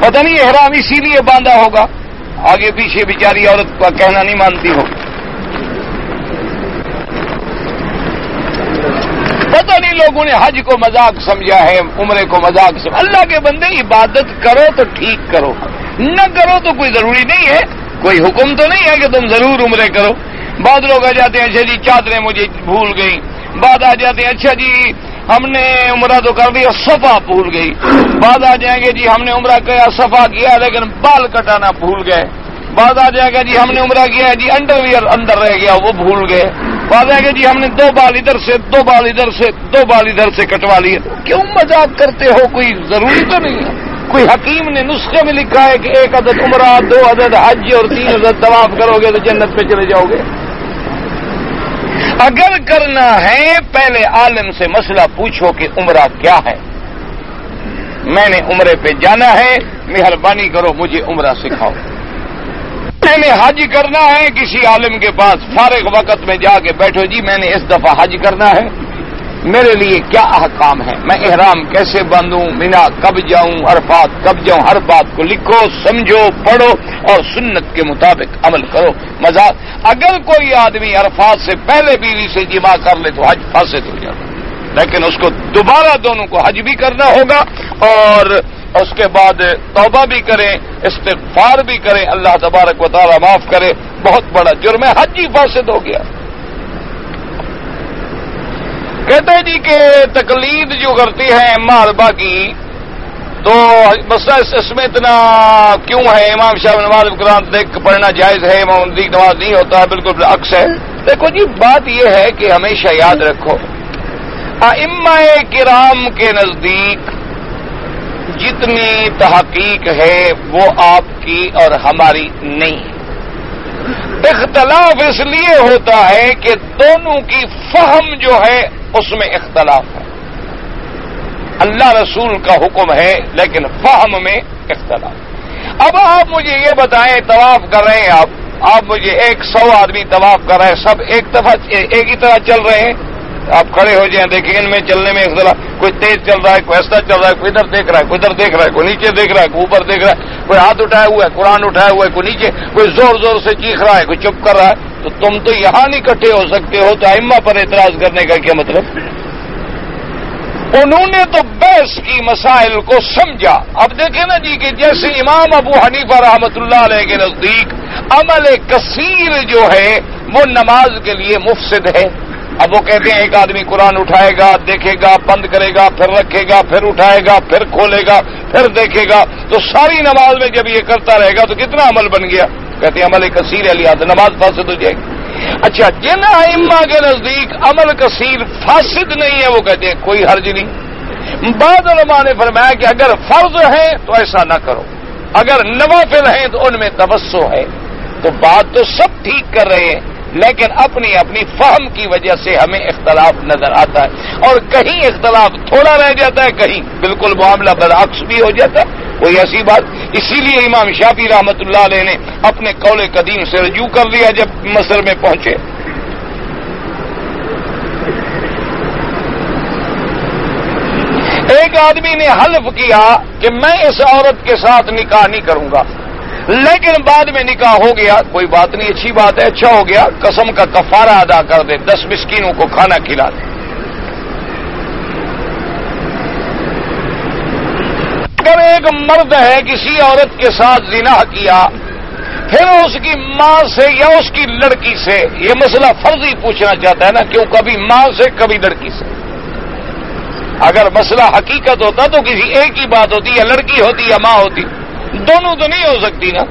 پتہ نہیں احرام اسی لیے باندھا ہوگا، آگے پیچھے بیچاری عورت کا کہنا نہیں مانتی ہو، پتہ نہیں لوگوں نے حج کو مذاق سمجھا ہے، عمرے کو مذاق سمجھا۔ اللہ کے بندے عبادت کرو تو ٹھیک کرو، نہ کرو تو کوئی ضروری نہیں ہے، کوئی حکم تو نہیں ہے کہ تم ضرور عمرے کرو۔ بعض لوگ آ جاتے ہیں اچھا جی چادریں مجھے بھول گئی، بعد آ جاتے ہیں اچھا جی ہم نے عمرہ تو کر دیا صفا بھول گئی، بعد آ جائیں گے جی ہم نے عمرہ کیا صفا کیا لیکن بال کٹانا بھول گئے، بعد آ جائے گا جی ہم نے عمرہ کیا ہے جی انڈر ویئر اندر رہ گیا وہ بھول گئے، بعد آئے گا جی ہم نے 2 بال ادھر سے 2 بال ادھر سے 2 بال ادھر سے کٹوا لیے۔ کیوں مذاق کرتے ہو؟ کوئی ضروری تو نہیں ہے، کوئی حکیم نے نسخے میں لکھا ہے کہ 1 عدد عمرہ 2 عدد حج اور 3 عدد طواف کرو گے تو جنت پہ چلے جاؤ گے۔ اگر کرنا ہے پہلے عالم سے مسئلہ پوچھو کہ عمرہ کیا ہے، میں نے عمرے پہ جانا ہے، مہربانی کرو مجھے عمرہ سکھاؤ۔ میں نے حج کرنا ہے، کسی عالم کے پاس فارغ وقت میں جا کے بیٹھو جی میں نے اس دفعہ حج کرنا ہے، میرے لیے کیا احکام ہے، میں احرام کیسے باندھوں، مینا کب جاؤں، عرفات کب جاؤں، ہر بات کو لکھو، سمجھو، پڑھو اور سنت کے مطابق عمل کرو۔ مزاق اگر کوئی آدمی عرفات سے پہلے بیوی سے جماع کر لے تو حج فاسد ہو جاتا، لیکن اس کو دوبارہ دونوں کو حج بھی کرنا ہوگا اور اس کے بعد توبہ بھی کریں، استغفار بھی کریں، اللہ تبارک و تعالی معاف کرے، بہت بڑا جرم ہے، حج ہی فاسد ہو گیا۔ کہتے ہیں جی کہ تقلید جو کرتی ہے مال باقی تو مسئلہ اس میں اتنا کیوں ہے؟ امام صاحب نماز قرآن دیکھ پڑھنا جائز ہے، امام نزدیک نماز نہیں ہوتا ہے، بالکل عکس ہے۔ دیکھو جی بات یہ ہے کہ ہمیشہ یاد رکھو ائمہ کرام کے نزدیک جتنی تحقیق ہے وہ آپ کی اور ہماری نہیں ہے۔ اختلاف اس لیے ہوتا ہے کہ دونوں کی فہم جو ہے اس میں اختلاف ہے، اللہ رسول کا حکم ہے لیکن فہم میں اختلاف۔ اب آپ مجھے یہ بتائیں طواف کر رہے ہیں آپ مجھے 100 آدمی طواف کر رہے ہیں، سب ایک ہی طرح چل رہے ہیں، آپ کھڑے ہو جائیں دیکھیں ان میں چلنے میں اختلاف، کوئی تیز چل رہا ہے، کوئی ایسا چل رہا ہے، کوئی ادھر دیکھ رہا ہے، کوئی ادھر دیکھ رہا ہے، کوئی نیچے دیکھ رہا ہے، کوئی اوپر دیکھ رہا ہے، کوئی ہاتھ اٹھایا ہوا ہے، قرآن اٹھایا ہوا ہے، کوئی نیچے، کوئی زور زور سے چیخ رہا ہے، کوئی چپ کر رہا ہے، تو تم تو یہاں نہیں اکٹھے ہو سکتے ہو، تو ائمہ پر اعتراض کرنے کا کیا مطلب؟ انہوں نے تو بحث کی مسائل کو سمجھا۔ اب دیکھیں نا جی کہ جیسے امام ابو حنیفہ رحمۃ اللہ علیہ کے نزدیک عمل کثیر جو ہے وہ نماز کے لیے مفسد ہے۔ اب وہ کہتے ہیں ایک آدمی قرآن اٹھائے گا، دیکھے گا، بند کرے گا، پھر رکھے گا، پھر اٹھائے گا، پھر کھولے گا، پھر دیکھے گا، تو ساری نماز میں جب یہ کرتا رہے گا تو کتنا عمل بن گیا؟ کہتے ہیں عمل کثیر ہے، لہٰذا نماز فاسد ہو جائے گی۔ اچھا، جن ائمہ کے نزدیک عمل کثیر فاسد نہیں ہے وہ کہتے ہیں کوئی حرج نہیں۔ بعض علماء نے فرمایا کہ اگر فرض ہیں تو ایسا نہ کرو، اگر نوافل ہیں تو ان میں توسع ہے۔ تو بات تو سب ٹھیک کر رہے ہیں، لیکن اپنی اپنی فہم کی وجہ سے ہمیں اختلاف نظر آتا ہے، اور کہیں اختلاف تھوڑا رہ جاتا ہے، کہیں بالکل معاملہ برعکس بھی ہو جاتا ہے، کوئی ایسی بات۔ اسی لیے امام شافعی رحمۃ اللہ علیہ نے اپنے قول قدیم سے رجوع کر لیا جب مصر میں پہنچے۔ ایک آدمی نے حلف کیا کہ میں اس عورت کے ساتھ نکاح نہیں کروں گا، لیکن بعد میں نکاح ہو گیا، کوئی بات نہیں، اچھی بات ہے، اچھا ہو گیا، قسم کا کفارہ ادا کر دے، 10 مسکینوں کو کھانا کھلا دے۔ اگر ایک مرد ہے کسی عورت کے ساتھ زنا کیا، پھر اس کی ماں سے یا اس کی لڑکی سے، یہ مسئلہ فرضی پوچھنا چاہتا ہے نا، کیوں کبھی ماں سے کبھی لڑکی سے۔ اگر مسئلہ حقیقت ہوتا تو کسی ایک ہی بات ہوتی، یا لڑکی ہوتی یا ماں ہوتی، دونوں تو نہیں ہو سکتی نا،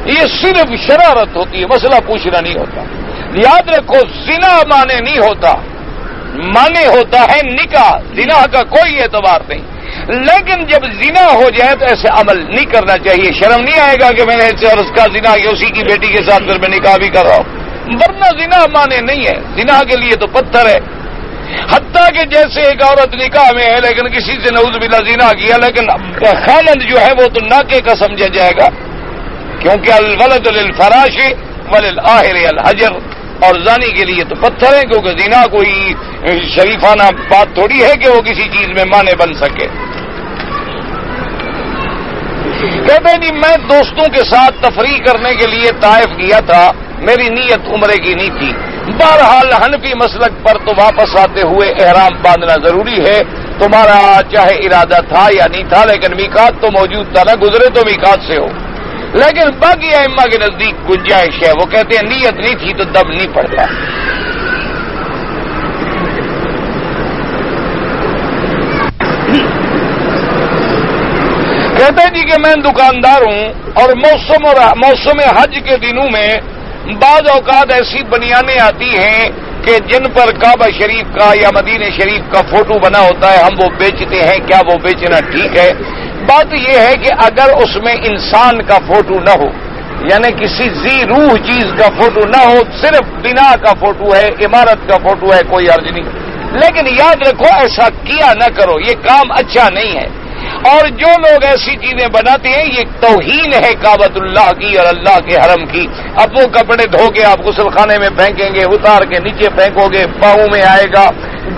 یہ صرف شرارت ہوتی ہے، مسئلہ پوچھنا نہیں ہوتا۔ یاد رکھو، زنا مانے نہیں ہوتا، مانے ہوتا ہے نکاح، زنا کا کوئی اعتبار نہیں۔ لیکن جب زنا ہو جائے تو ایسے عمل نہیں کرنا چاہیے، شرم نہیں آئے گا کہ میں نے اس سے اور اس کا زنا کیا، اسی کی بیٹی کے ساتھ پھر میں نکاح بھی کر رہا ہوں، ورنہ زنا مانے نہیں ہے، زنا کے لیے تو پتھر ہے۔ حتیٰ کہ جیسے ایک عورت نکاح میں ہے لیکن کسی سے نعوذ باللہ زنا کیا، لیکن خامند جو ہے وہ تو ناکے کا سمجھا جائے گا، کیونکہ الولد للفراش وللآخر الحجر، اور زانی کے لیے تو پتھر ہے، کیونکہ زنا کوئی شریفانہ بات تھوڑی ہے کہ وہ کسی چیز میں مانے بن سکے۔ کہتے ہیں جی میں دوستوں کے ساتھ تفریح کرنے کے لیے طائف گیا تھا، میری نیت عمرے کی نہیں تھی۔ بہرحال حنفی مسلک پر تو واپس آتے ہوئے احرام باندھنا ضروری ہے، تمہارا چاہے ارادہ تھا یا نہیں تھا، لیکن میقات تو موجود تھا نا، گزرے تو میقات سے ہو۔ لیکن باقی ائمہ کے نزدیک گنجائش ہے، وہ کہتے ہیں نیت نہیں تھی تو دم نہیں پڑتا۔ کہتے ہیں جی کہ میں دکاندار ہوں، اور موسم حج کے دنوں میں بعض اوقات ایسی بنیانیں آتی ہیں کہ جن پر کعبہ شریف کا یا مدینہ شریف کا فوٹو بنا ہوتا ہے، ہم وہ بیچتے ہیں، کیا وہ بیچنا ٹھیک ہے؟ بات یہ ہے کہ اگر اس میں انسان کا فوٹو نہ ہو، یعنی کسی ذی روح چیز کا فوٹو نہ ہو، صرف بنا کا فوٹو ہے، عمارت کا فوٹو ہے، کوئی حرج نہیں۔ لیکن یاد رکھو ایسا کیا نہ کرو، یہ کام اچھا نہیں ہے۔ اور جو لوگ ایسی چیزیں بناتے ہیں یہ توہین ہے کعبۃ اللہ کی اور اللہ کے حرم کی۔ اب وہ کپڑے دھو کے آپ غسل خانے میں پھینکیں گے، اتار کے نیچے پھینکو گے، پاؤں میں آئے گا،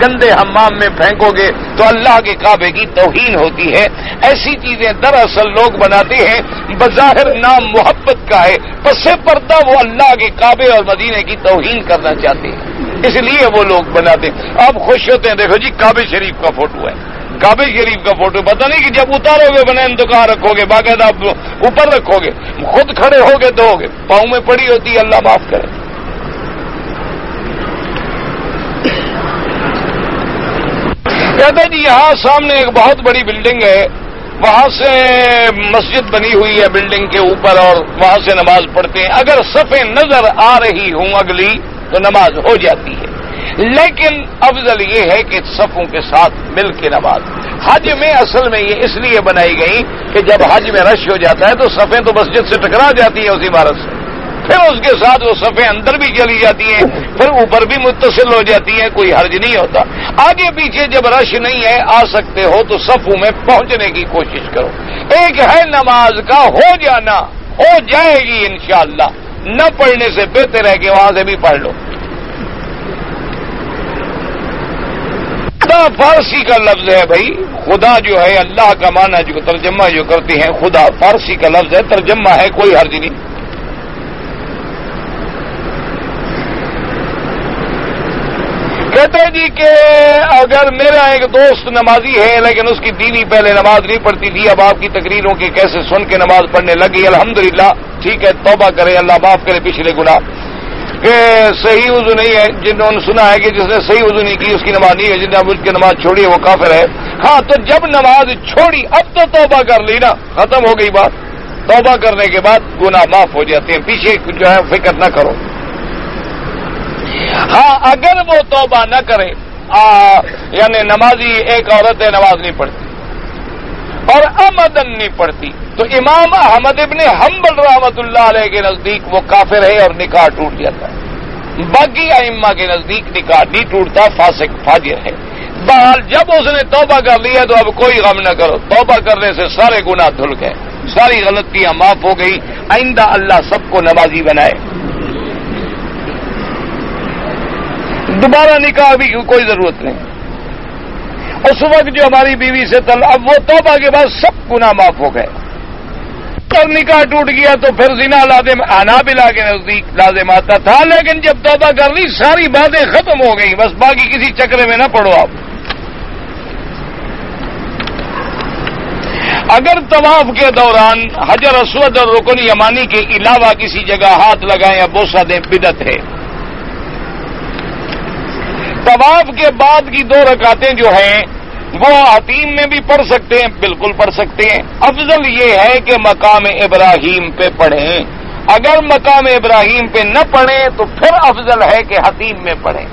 گندے حمام میں پھینکو گے، تو اللہ کے کعبے کی توہین ہوتی ہے۔ ایسی چیزیں دراصل لوگ بناتے ہیں، بظاہر نام محبت کا ہے، پس پردہ وہ اللہ کے کعبے اور مدینے کی توہین کرنا چاہتے ہیں، اس لیے وہ لوگ بناتے ہیں۔ آپ خوش ہوتے ہیں، دیکھو جی کعبے شریف کا فوٹو ہے، کعبے شریف کا فوٹو، پتہ نہیں کہ جب اتارو گے بنین تو کہاں رکھو گے، باقاعدہ آپ اوپر رکھو گے، خود کھڑے ہو گے دھو گے، پاؤں میں پڑی ہوتی ہے، اللہ معاف کرے۔ کہتے جی یہاں سامنے ایک بہت بڑی بلڈنگ ہے، وہاں سے مسجد بنی ہوئی ہے بلڈنگ کے اوپر، اور وہاں سے نماز پڑھتے ہیں، اگر صفیں نظر آ رہی ہوں اگلی تو نماز ہو جاتی ہے، لیکن افضل یہ ہے کہ صفوں کے ساتھ مل کے نماز۔ حج میں اصل میں یہ اس لیے بنائی گئی کہ جب حج میں رش ہو جاتا ہے تو صفیں تو مسجد سے ٹکرا جاتی ہیں اس عمارت سے، پھر اس کے ساتھ وہ صفیں اندر بھی چلی جاتی ہیں، پھر اوپر بھی متصل ہو جاتی ہیں، کوئی حرج نہیں ہوتا۔ آگے پیچھے جب رش نہیں ہے، آ سکتے ہو تو صفوں میں پہنچنے کی کوشش کرو۔ ایک ہے نماز کا ہو جانا، ہو جائے گی انشاءاللہ، نہ پڑھنے سے بہتر ہے کہ وہاں سے بھی پڑھ لو۔ خدا فارسی کا لفظ ہے بھائی، خدا جو ہے اللہ کا معنی جو ترجمہ جو کرتے ہیں، خدا فارسی کا لفظ ہے، ترجمہ ہے، کوئی حرج نہیں۔ کہتے ہیں جی کہ اگر میرا ایک دوست نمازی ہے لیکن اس کی بیوی پہلے نماز نہیں پڑھتی تھی، اب آپ کی تقریروں کے کیسے سن کے نماز پڑھنے لگی، الحمدللہ ٹھیک ہے، توبہ کرے، اللہ معاف کرے پچھلے گناہ، کہ صحیح وضو نہیں ہے، جنہوں نے سنا ہے کہ جس نے صحیح وضو نہیں کی اس کی نماز نہیں ہے، جس نے مجھ کی نماز چھوڑی ہے وہ کافر ہے۔ ہاں تو جب نماز چھوڑی اب تو توبہ کر لی نا، ختم ہو گئی بات، توبہ کرنے کے بعد گناہ معاف ہو جاتے ہیں، پیچھے جو ہے فکر نہ کرو۔ ہاں اگر وہ توبہ نہ کرے، یعنی نمازی ایک عورت ہے نماز نہیں پڑھتی اور عمدن نہیں پڑھتی، تو امام احمد ابن حنبل رحمۃ اللہ علیہ کے نزدیک وہ کافر ہے اور نکاح ٹوٹ جاتا ہے، باقی ائمہ کے نزدیک نکاح نہیں ٹوٹتا، فاسق فاجر ہے۔ بہرحال جب اس نے توبہ کر لی ہے تو اب کوئی غم نہ کرو، توبہ کرنے سے سارے گناہ دھل گئے، ساری غلطیاں معاف ہو گئی، آئندہ اللہ سب کو نمازی بنائے، دوبارہ نکاح بھی کوئی ضرورت نہیں۔ اس وقت جو ہماری بیوی سے اب وہ توبہ کے بعد سب گناہ معاف ہو گئے، اور نکاح ٹوٹ گیا تو پھر زنا لازم حنابلہ کے نزدیک لازم آتا تھا، لیکن جب توبہ کر لی ساری باتیں ختم ہو گئی، بس باقی کسی چکرے میں نہ پڑو آپ۔ اگر طواف کے دوران حجر اسود اور رکن یمانی کے علاوہ کسی جگہ ہاتھ لگائیں یا بوسہ دیں بدعت ہے۔ طواف کے بعد کی 2 رکعتیں جو ہیں وہ حتیم میں بھی پڑھ سکتے ہیں، بالکل پڑھ سکتے ہیں، افضل یہ ہے کہ مقام ابراہیم پہ پڑھیں، اگر مقام ابراہیم پہ نہ پڑھیں تو پھر افضل ہے کہ حتیم میں پڑھیں،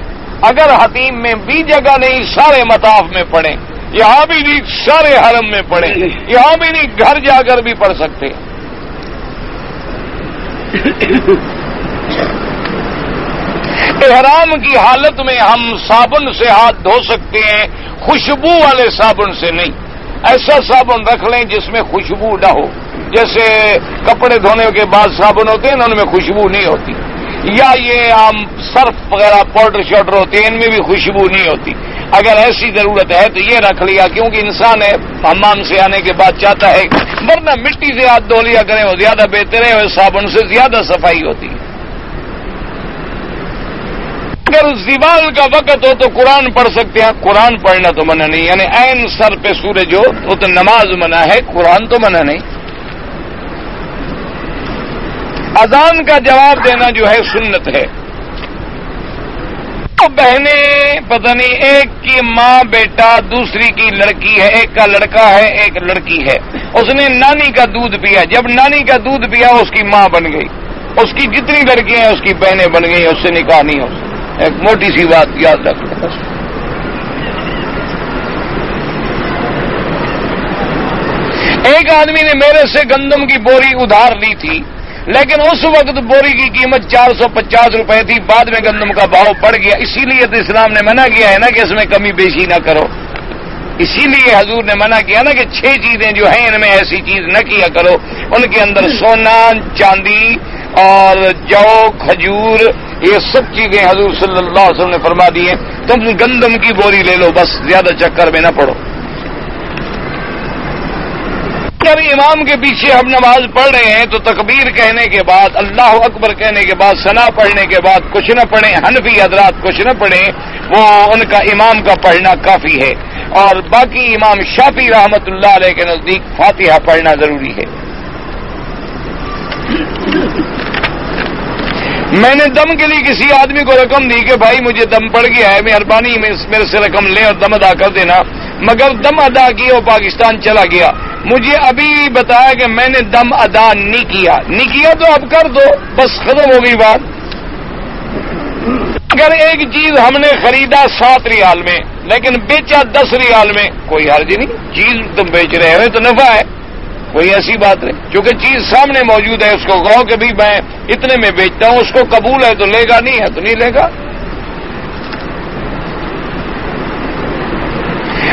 اگر حتیم میں بھی جگہ نہیں سارے مطاف میں پڑھیں، یہاں بھی نہیں سارے حرم میں پڑھیں، یہاں بھی نہیں گھر جا کر بھی پڑھ سکتے ہیں۔ احرام کی حالت میں ہم صابن سے ہاتھ دھو سکتے ہیں، خوشبو والے صابن سے نہیں، ایسا صابن رکھ لیں جس میں خوشبو نہ ہو، جیسے کپڑے دھونے کے بعد صابن ہوتے ہیں نا ان میں خوشبو نہیں ہوتی، یا یہ عام سرف وغیرہ پاؤڈر شاؤڈر ہوتے ہیں ان میں بھی خوشبو نہیں ہوتی، اگر ایسی ضرورت ہے تو یہ رکھ لیا، کیونکہ انسان ہے حمام سے آنے کے بعد چاہتا ہے، ورنہ مٹی سے ہاتھ دھو لیا کریں وہ زیادہ بہتر ہے، اور صابن سے زیادہ صفائی ہوتی ہے۔ اگر زوال کا وقت ہو تو قرآن پڑھ سکتے ہیں، قرآن پڑھنا تو منع نہیں، یعنی عین سر پہ سورج ہو وہ تو نماز منع ہے، قرآن تو منع نہیں۔ اذان کا جواب دینا جو ہے سنت ہے۔ بہنیں پتہ نہیں ایک کی ماں بیٹا دوسری کی لڑکی ہے، ایک کا لڑکا ہے ایک لڑکی ہے، اس نے نانی کا دودھ پیا، جب نانی کا دودھ پیا اس کی ماں بن گئی، اس کی جتنی لڑکیاں ہیں اس کی بہنیں بن گئی، اس سے نکاح نہیں ہو سکتا۔ ایک موٹی سی بات یاد رکھ لیں۔ ایک آدمی نے میرے سے گندم کی بوری ادھار لی تھی، لیکن اس وقت بوری کی قیمت 450 روپے تھی، بعد میں گندم کا بھاؤ بڑھ گیا، اسی لیے تو اسلام نے منع کیا ہے نا کہ اس میں کمی بیشی نہ کرو، اسی لیے حضور نے منع کیا نا کہ 6 چیزیں جو ہیں ان میں ایسی چیز نہ کیا کرو، ان کے اندر سونا چاندی اور جو کھجور یہ سب چیزیں حضور صلی اللہ علیہ وسلم نے فرما دی ہیں، تم گندم کی بوری لے لو بس، زیادہ چکر میں نہ پڑو۔ اگر امام کے پیچھے ہم نماز پڑھ رہے ہیں تو تکبیر کہنے کے بعد اللہ اکبر کہنے کے بعد ثنا پڑھنے کے بعد کچھ نہ پڑھیں، حنفی حضرات کچھ نہ پڑھیں، وہ ان کا امام کا پڑھنا کافی ہے، اور باقی امام شافعی رحمت اللہ علیہ کے نزدیک فاتحہ پڑھنا ضروری ہے۔ میں نے دم کے لیے کسی آدمی کو رقم دی کہ بھائی مجھے دم پڑ گیا ہے، مہربانی میرے سے رقم لے اور دم ادا کر دینا، مگر دم ادا کیا اور پاکستان چلا گیا، مجھے ابھی بتایا کہ میں نے دم ادا نہیں کیا تو اب کر دو، بس ختم ہو گئی بات۔ اگر ایک چیز ہم نے خریدا 7 ریال میں لیکن بیچا 10 ریال میں، کوئی حرج نہیں، چیز تم بیچ رہے ہو تو نفع ہے، کوئی ایسی بات نہیں، چونکہ چیز سامنے موجود ہے، اس کو کہو کہ بھی میں اتنے میں بیچتا ہوں، اس کو قبول ہے تو لے گا، نہیں ہے تو نہیں لے گا۔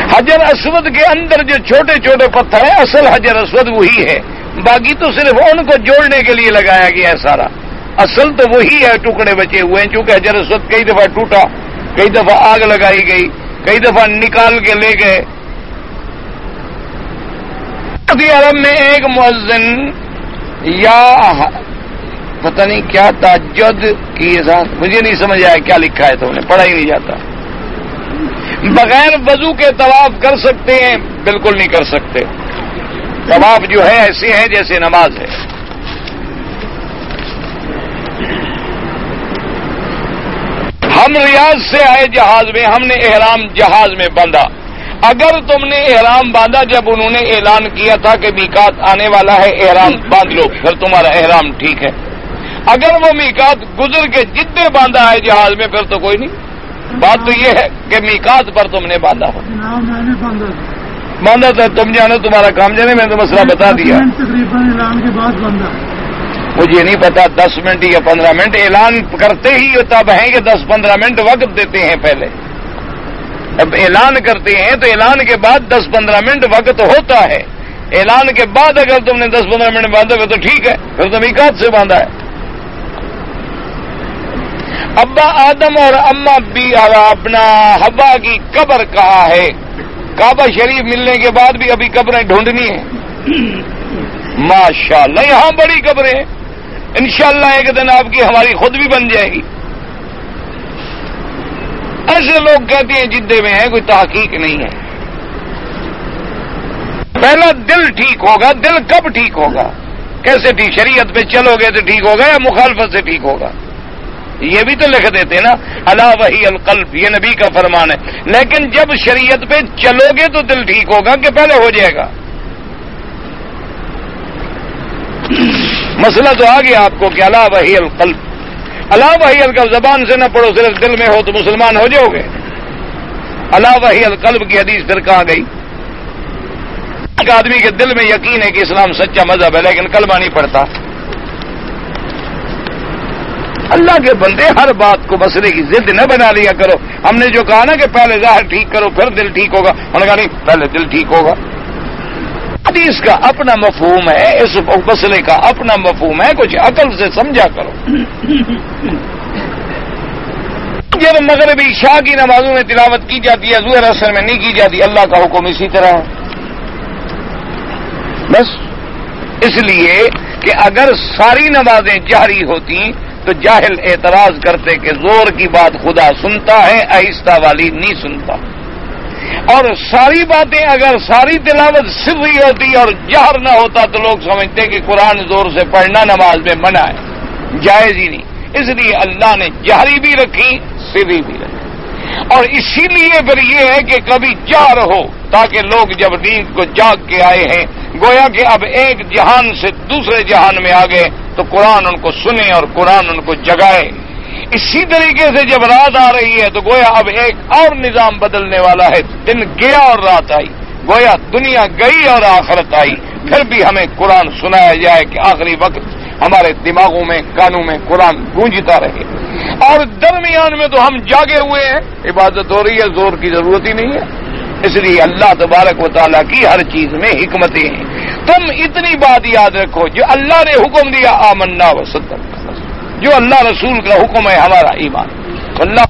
حجر اسود کے اندر جو چھوٹے چھوٹے پتھر ہیں اصل حجر اسود وہی ہے، باقی تو صرف ان کو جوڑنے کے لیے لگایا گیا ہے سارا، اصل تو وہی ہے، ٹکڑے بچے ہوئے ہیں، چونکہ حجر اسود کئی دفعہ ٹوٹا، کئی دفعہ آگ لگائی گئی، کئی دفعہ نکال کے لے گئے۔ سعودی عرب میں ایک مؤذن یا پتہ نہیں کیا تہجد کی اذان، مجھے نہیں سمجھ آیا کیا لکھا ہے، تو نے پڑھا ہی نہیں جاتا، بغیر وضو کے طواف کر سکتے ہیں؟ بالکل نہیں کر سکتے. طواف جو ہے ایسے ہے جیسے نماز ہے. ہم ریاض سے آئے جہاز میں، ہم نے احرام جہاز میں باندھا. اگر تم نے احرام باندھا جب انہوں نے اعلان کیا تھا کہ میقات آنے والا ہے، احرام باندھ لو، پھر تمہارا احرام ٹھیک ہے. اگر وہ میقات گزر کے جدے باندھا ہے جہاز میں، پھر تو کوئی نہیں. بات تو یہ ہے کہ میقات پر تم نے باندھا ہو. باندھا تھا، تم جانے، تمہارا کام جانے، میں نے تو مسئلہ بتا دیا. تقریباً اعلان کے بعد باندھا. مجھے نہیں پتا 10 منٹ یا 15 منٹ. اعلان کرتے ہی تب ہیں کہ 10-15 منٹ وقت دیتے ہیں. پہلے اب اعلان کرتے ہیں تو اعلان کے بعد 10-15 منٹ وقت ہوتا ہے. اعلان کے بعد اگر تم نے 10-15 منٹ باندھا ہو تو ٹھیک ہے، پھر تو میقات سے باندھا ہے. ابا آدم اور اما بھی اپنا حوا کی قبر کہا ہے. کعبہ شریف ملنے کے بعد بھی ابھی قبریں ڈھونڈنی ہیں. ماشاءاللہ یہاں بڑی قبریں ہیں. انشاءاللہ ایک دن آپ کی ہماری خود بھی بن جائے گی. ایسے لوگ کہتے ہیں جدے میں ہے، کوئی تحقیق نہیں ہے. پہلا دل ٹھیک ہوگا. دل کب ٹھیک ہوگا؟ کیسے ٹھیک؟ شریعت پہ چلو گے تو ٹھیک ہوگا یا مخالفت سے ٹھیک ہوگا؟ یہ بھی تو لکھ دیتے نا، الا وہی القلب، یہ نبی کا فرمان ہے. لیکن جب شریعت پہ چلو گے تو دل ٹھیک ہوگا کہ پہلے ہو جائے گا؟ مسئلہ تو آ گیا آپ کو کہ الا وہی القلب. الا وہی القلب زبان سے نہ پڑھو، صرف دل میں ہو تو مسلمان ہو جاؤ گے. الا وہی القلب کی حدیث پھر کہاں گئی؟ ایک آدمی کے دل میں یقین ہے کہ اسلام سچا مذہب ہے لیکن کلمہ نہیں پڑھتا. اللہ کے بندے ہر بات کو مسئلے کی ضد نہ بنا لیا کرو. ہم نے جو کہا نا کہ پہلے ظاہر ٹھیک کرو پھر دل ٹھیک ہوگا، انہوں نے کہا نہیں پہلے دل ٹھیک ہوگا. حدیث کا اپنا مفہوم ہے، اس مسئلے کا اپنا مفہوم ہے، کچھ عقل سے سمجھا کرو. جب مغرب عشاء کی نمازوں میں تلاوت کی جاتی ہے، ظہر اثر میں نہیں کی جاتی. اللہ کا حکم اسی طرح ہے. بس اس لیے کہ اگر ساری نمازیں جہری ہوتی تو جاہل اعتراض کرتے کہ زور کی بات خدا سنتا ہے، آہستہ والی نہیں سنتا. اور ساری باتیں اگر ساری تلاوت سری ہوتی اور جہر نہ ہوتا تو لوگ سمجھتے کہ قرآن زور سے پڑھنا نماز میں منع ہے، جائز ہی نہیں. اس لیے اللہ نے جہری بھی رکھی، سری بھی رکھی. اور اسی لیے پھر یہ ہے کہ کبھی جہر ہو تاکہ لوگ جب نیند کو جاگ کے آئے ہیں، گویا کہ اب ایک جہان سے دوسرے جہان میں آ گئے تو قرآن ان کو سنے اور قرآن ان کو جگائے. اسی طریقے سے جب رات آ رہی ہے تو گویا اب ایک اور نظام بدلنے والا ہے. دن گیا اور رات آئی، گویا دنیا گئی اور آخرت آئی. پھر بھی ہمیں قرآن سنایا جائے کہ آخری وقت ہمارے دماغوں میں کانوں میں قرآن گونجتا رہے. اور درمیان میں تو ہم جاگے ہوئے ہیں، عبادت ہو رہی ہے، زور کی ضرورت ہی نہیں ہے. اس لیے اللہ تبارک و تعالیٰ کی ہر چیز میں حکمتیں ہیں. تم اتنی بات یاد رکھو، جو اللہ نے حکم دیا آمنا وصدقنا، جو اللہ رسول کا حکم ہے ہمارا ایمان. اللہ